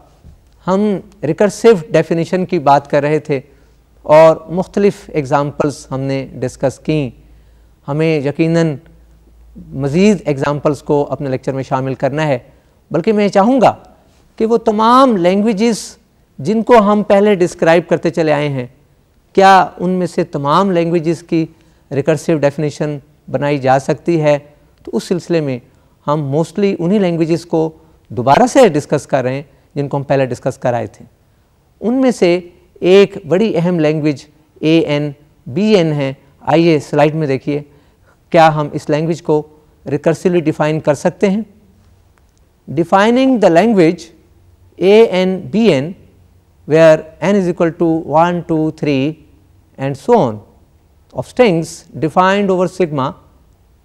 [SPEAKER 1] हम रिकर्सिव डेफिनेशन की बात कर रहे थे और मुख्तलिफ एग्ज़ाम्पल्स हमने डिस्कस की। हमें यकीनन मज़ीद एग्ज़ाम्पल्स को अपने लेक्चर में शामिल करना है, बल्कि मैं चाहूँगा कि वो तमाम लैंग्वेजेस जिनको हम पहले डिस्क्राइब करते चले आए हैं, क्या उनमें से तमाम लैंग्वेजेस की रिकर्सिव डेफिनेशन बनाई जा सकती है। तो उस सिलसिले में हम मोस्टली उन्हीं लैंग्वेजेस को दोबारा से डिस्कस कर रहे हैं जिनको हम पहले डिस्कस कराए थे। उनमें से एक बड़ी अहम लैंग्वेज ANBN है। आइए स्लाइड में देखिए, क्या हम इस लैंग्वेज को रिकर्सिवली डिफाइन कर सकते हैं। Defining the language ANBN where n is equal to 1, 2, 3 and so on of strings defined over sigma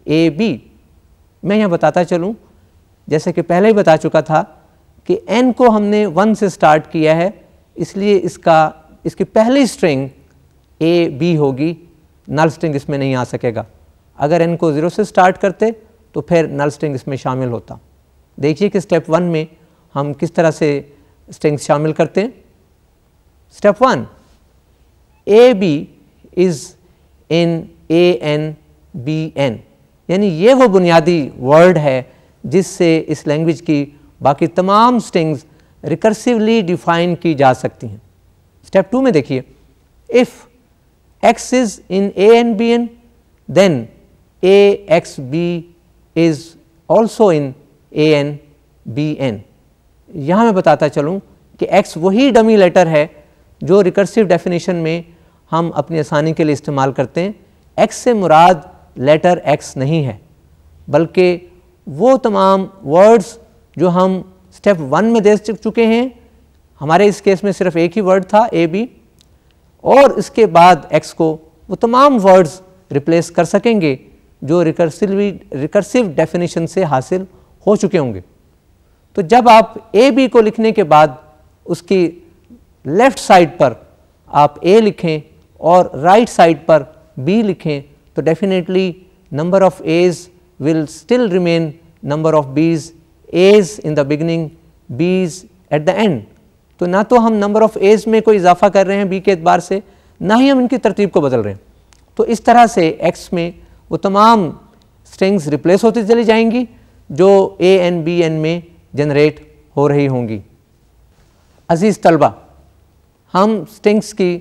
[SPEAKER 1] AB। मैं यहाँ बताता चलूँ, जैसे कि पहले ही बता चुका था कि n को हमने 1 से स्टार्ट किया है, इसलिए इसकी पहली स्ट्रिंग AB होगी, नल स्ट्रिंग इसमें नहीं आ सकेगा। अगर n को 0 से स्टार्ट करते तो फिर नल स्ट्रिंग इसमें शामिल होता। देखिए कि स्टेप 1 में हम किस तरह से स्ट्रिंग्स शामिल करते हैं। Step 1, AB is in ANBN, यानी ये वो बुनियादी वर्ड है जिससे इस लैंग्वेज की बाकी तमाम स्ट्रिंग्स रिकर्सिवली डिफाइन की जा सकती हैं। स्टेप 2 में देखिए, if X is in ANBN then AXB is also in ANBN। यहाँ मैं बताता चलूँ कि X वही डमी लेटर है जो रिकर्सिव डेफिनेशन में हम अपनी आसानी के लिए इस्तेमाल करते हैं। X से मुराद लेटर X नहीं है, बल्कि वो तमाम वर्ड्स जो हम स्टेप 1 में दे चुके हैं, हमारे इस केस में सिर्फ एक ही वर्ड था ए बी, और इसके बाद x को वो तमाम वर्ड्स रिप्लेस कर सकेंगे जो रिकर्सिव डेफिनेशन से हासिल हो चुके होंगे। तो जब आप ए बी को लिखने के बाद उसकी लेफ्ट साइड पर आप ए लिखें और राइट साइड पर बी लिखें तो definitely number of A's will still remain number of B's, A's in the beginning, B's at the end. तो ना तो हम नंबर ऑफ एज में कोई इजाफा कर रहे हैं बी के एतबार से, ना ही हम इनकी तरतीब को बदल रहे हैं। तो इस तरह से एक्स में वो तमाम स्ट्रिंग्स रिप्लेस होती चली जाएंगी जो ए एन बी एन में जनरेट हो रही होंगी। अजीज़ तलबा, हम स्ट्रिंग्स की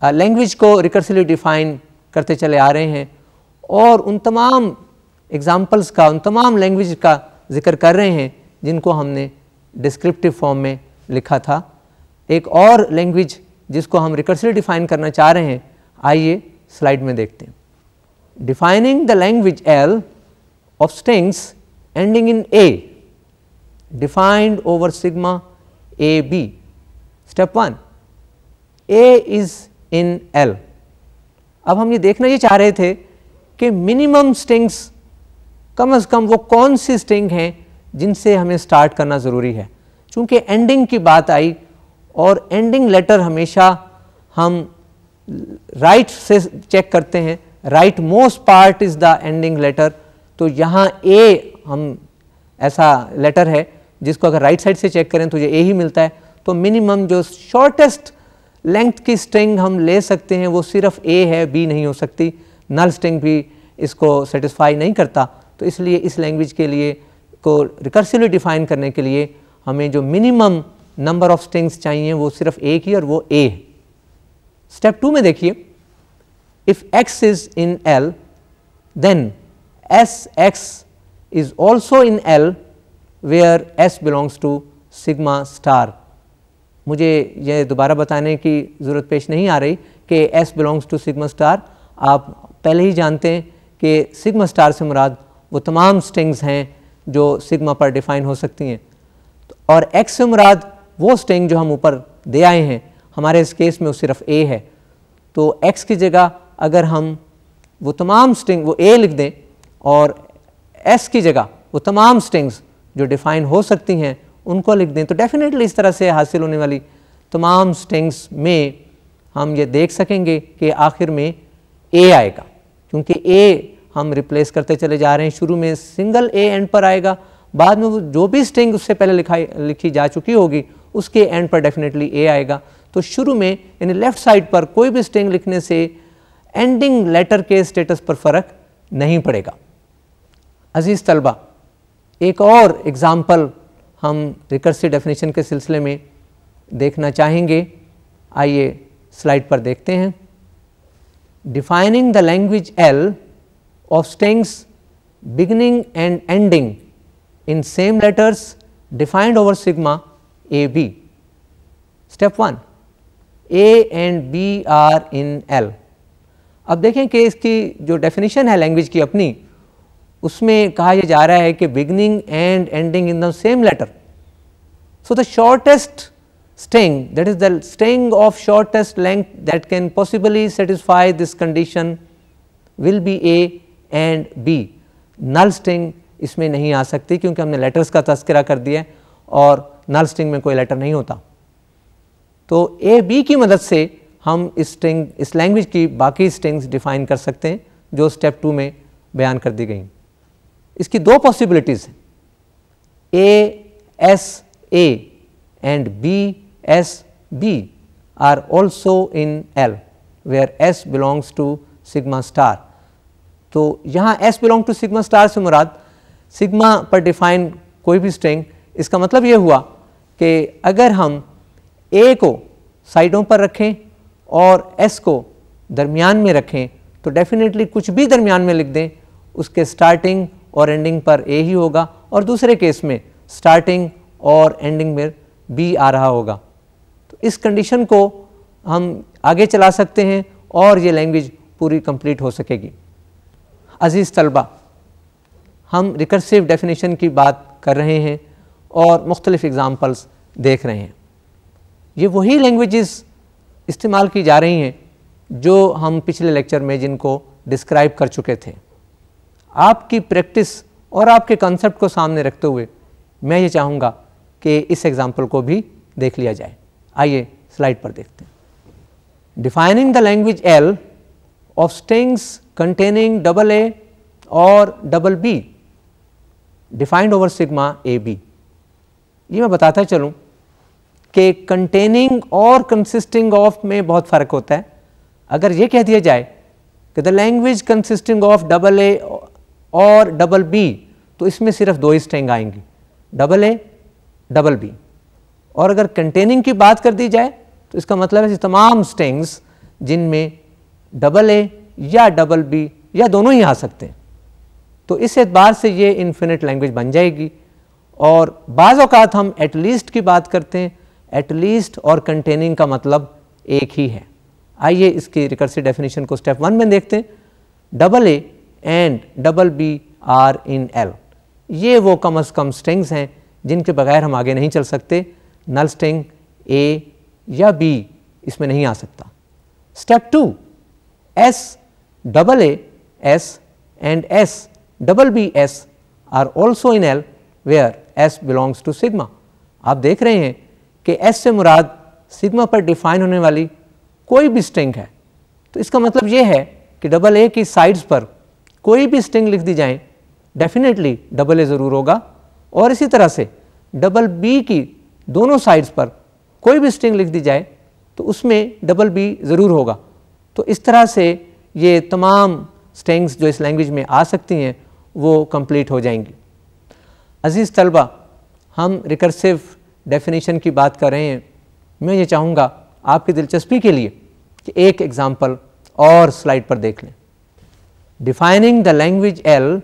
[SPEAKER 1] लैंग्वेज को रिकर्सिवली डिफ़ाइन करते चले आ रहे हैं और उन तमाम एग्जाम्पल्स का, उन तमाम लैंग्वेज का जिक्र कर रहे हैं जिनको हमने डिस्क्रिप्टिव फॉर्म में लिखा था। एक और लैंग्वेज जिसको हम रिकर्सिवली डिफ़ाइन करना चाह रहे हैं, आइए स्लाइड में देखते हैं। Defining the language L of strings ending in A defined over sigma A B. Step 1, A is in L. अब हम ये देखना ये चाह रहे थे कि मिनिमम स्ट्रिंग्स कम से कम वो कौन सी स्ट्रिंग हैं जिनसे हमें स्टार्ट करना ज़रूरी है। चूँकि एंडिंग की बात आई और एंडिंग लेटर हमेशा हम राइट से चेक करते हैं, rightmost part is the ending letter. तो यहाँ ए हम ऐसा लेटर है जिसको अगर राइट साइड से चेक करें तो ये ए ही मिलता है। तो मिनिमम जो शॉर्टेस्ट लेंथ की स्ट्रिंग हम ले सकते हैं वो सिर्फ ए है, बी नहीं हो सकती। नल स्ट्रिंग भी इसको सेटिस्फाई नहीं करता। तो इसलिए इस लैंग्वेज के लिए को रिकर्सिवली डिफ़ाइन करने के लिए हमें जो मिनिमम नंबर ऑफ स्ट्रिंग्स चाहिए वो सिर्फ एक ही और वो ए है। स्टेप 2 में देखिए, if x is in L then Sx is also in L where S belongs to sigma star. मुझे यह दोबारा बताने की ज़रूरत पेश नहीं आ रही कि S belongs to sigma star. आप पहले ही जानते हैं कि सिग्मा स्टार से मुराद वो तमाम स्ट्रिंग्स हैं जो सिग्मा पर डिफ़ाइन हो सकती हैं, और x से मुराद वो स्ट्रिंग जो हम ऊपर दे आए हैं, हमारे इस केस में वो सिर्फ a है। तो x की जगह अगर हम वो तमाम स्ट्रिंग वो a लिख दें और s की जगह वो तमाम स्ट्रिंग्स जो डिफ़ाइन हो सकती हैं उनको लिख दें, तो डेफिनेटली इस तरह से हासिल होने वाली तमाम स्ट्रिंग्स में हम ये देख सकेंगे कि आखिर में a आएगा, क्योंकि a हम रिप्लेस करते चले जा रहे हैं। शुरू में सिंगल a एंड पर आएगा, बाद में वो जो भी स्ट्रिंग उससे पहले लिखी जा चुकी होगी उसके एंड पर डेफिनेटली a आएगा। तो शुरू में यानी लेफ्ट साइड पर कोई भी स्ट्रिंग लिखने से एंडिंग लेटर के स्टेटस पर फ़र्क नहीं पड़ेगा। अजीज़ तलबा, एक और एग्ज़ाम्पल हम रिकर्सिव डेफिनेशन के सिलसिले में देखना चाहेंगे। आइए स्लाइड पर देखते हैं। Defining the language L of strings beginning and ending in same letters defined over sigma a b. Step 1, a and b are in L। अब देखें कि इसकी जो डेफिनेशन है लैंग्वेज की अपनी, उसमें कहा यह जा रहा है कि beginning and ending in the same letter. So the shortest string, that is the string of shortest length that can possibly satisfy this condition will be a and b। null string इसमें नहीं आ सकती क्योंकि हमने letters का तस्करा कर दिया है और नल स्ट्रिंग में कोई लेटर नहीं होता। तो ए बी की मदद से हम इस लैंग्वेज की बाकी स्ट्रिंग्स डिफाइन कर सकते हैं जो स्टेप 2 में बयान कर दी गई। इसकी दो पॉसिबिलिटीज़ हैं, A S A and B S B are also in L where S belongs to sigma star. तो यहाँ S belong to sigma star से मुराद सिग्मा पर डिफाइन कोई भी स्ट्रिंग। इसका मतलब ये हुआ कि अगर हम ए को साइडों पर रखें और एस को दरमियान में रखें तो डेफिनेटली कुछ भी दरमियान में लिख दें उसके स्टार्टिंग और एंडिंग पर ए ही होगा, और दूसरे केस में स्टार्टिंग और एंडिंग में बी आ रहा होगा। तो इस कंडीशन को हम आगे चला सकते हैं और ये लैंग्वेज पूरी कंप्लीट हो सकेगी। अजीज़ तलबा, हम रिकर्सिव डेफिनेशन की बात कर रहे हैं और मुख्तलिफ एग्ज़ाम्पल्स देख रहे हैं। ये वही लैंग्वेजेस इस्तेमाल की जा रही हैं जो हम पिछले लेक्चर में जिनको डिस्क्राइब कर चुके थे। आपकी प्रैक्टिस और आपके कंसेप्ट को सामने रखते हुए मैं ये चाहूँगा कि इस एग्ज़ाम्पल को भी देख लिया जाए। आइए स्लाइड पर देखते हैं। Defining the language L of strings containing double A or double B defined over sigma AB। ये मैं बताता चलूँ कि containing और consisting of में बहुत फ़र्क होता है। अगर ये कह दिया जाए कि the language consisting of double A और double B, तो इसमें सिर्फ दो ही स्ट्रिंग आएंगी, डबल ए डबल बी। और अगर containing की बात कर दी जाए तो इसका मतलब है तमाम स्ट्रिंग्स जिनमें डबल ए या डबल बी या दोनों ही आ सकते हैं। तो इस एतबार से ये इन्फिनिट लैंग्वेज बन जाएगी। और बाज़ औक़ात हम एटलीस्ट की बात करते हैं, एटलीस्ट और कंटेनिंग का मतलब एक ही है। आइए इसकी रिकर्सिव डेफिनेशन को स्टेप 1 में देखते हैं। Double A and double B are in L, ये वो कम अज़ कम स्ट्रिंग्स हैं जिनके बगैर हम आगे नहीं चल सकते। नल स्ट्रिंग ए या बी इसमें नहीं आ सकता। Step 2, S double A S and S double B S are also in L where S belongs to sigma. आप देख रहे हैं कि एस से मुराद सिग्मा पर डिफाइन होने वाली कोई भी स्ट्रिंग है। तो इसका मतलब ये है कि डबल ए की साइड्स पर कोई भी स्ट्रिंग लिख दी जाए, डेफिनेटली डबल ए ज़रूर होगा। और इसी तरह से डबल बी की दोनों साइड्स पर कोई भी स्ट्रिंग लिख दी जाए तो उसमें डबल बी ज़रूर होगा। तो इस तरह से ये तमाम स्ट्रिंग्स जो इस लैंग्वेज में आ सकती हैं वो कंप्लीट हो जाएंगी। अज़ीज़ तलबा, हम रिकर्सिव डेफिनेशन की बात कर रहे हैं। मैं ये चाहूँगा आपकी दिलचस्पी के लिए कि एक एग्ज़ाम्पल और स्लाइड पर देख लें। Defining the language L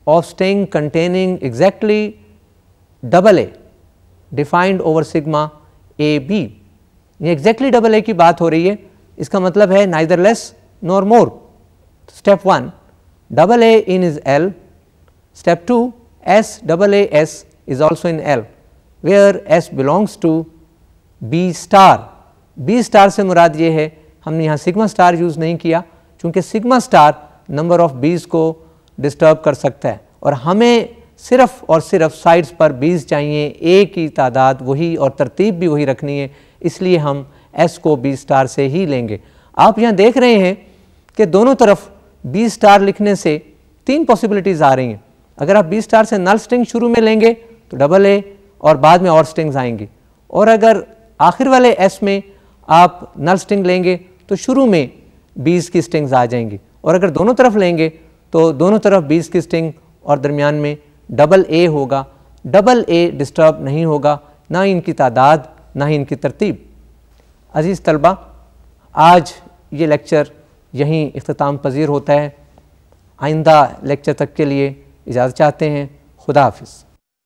[SPEAKER 1] of string containing exactly double A defined over sigma A B. ये एग्जैक्टली डबल ए की बात हो रही है, इसका मतलब है neither less nor more. Step 1, double A in is L. Step 2, S double A S is also in L where S belongs to B star. B star से मुराद ये है, हमने यहाँ सिग्मा स्टार यूज़ नहीं किया क्योंकि सिग्मा स्टार नंबर ऑफ बीज को डिस्टर्ब कर सकता है और हमें सिर्फ और सिर्फ साइड्स पर बीज चाहिए, ए की तादाद वही और तरतीब भी वही रखनी है, इसलिए हम एस को बी स्टार से ही लेंगे। आप यहाँ देख रहे हैं कि दोनों तरफ बी स्टार लिखने से 3 पॉसिबिलिटीज़ आ रही हैं। अगर आप बी स्टार से नल स्ट्रिंग शुरू में लेंगे तो डबल ए और बाद में और स्ट्रिंग्स आएंगी, और अगर आखिर वाले एस में आप नल स्ट्रिंग लेंगे तो शुरू में बीज की स्ट्रिंग्स आ जाएंगी, और अगर दोनों तरफ लेंगे तो दोनों तरफ बीज की स्ट्रिंग और दरमियान में डबल ए होगा। डबल ए डिस्टर्ब नहीं होगा, ना ही इनकी तादाद ना ही इनकी तरतीब। अज़ीज़ तलबा, आज ये लेक्चर यहीं इख्तिताम पजीर होता है। आइंदा लेक्चर तक के लिए इजाज़त चाहते हैं। खुदा हाफिज़।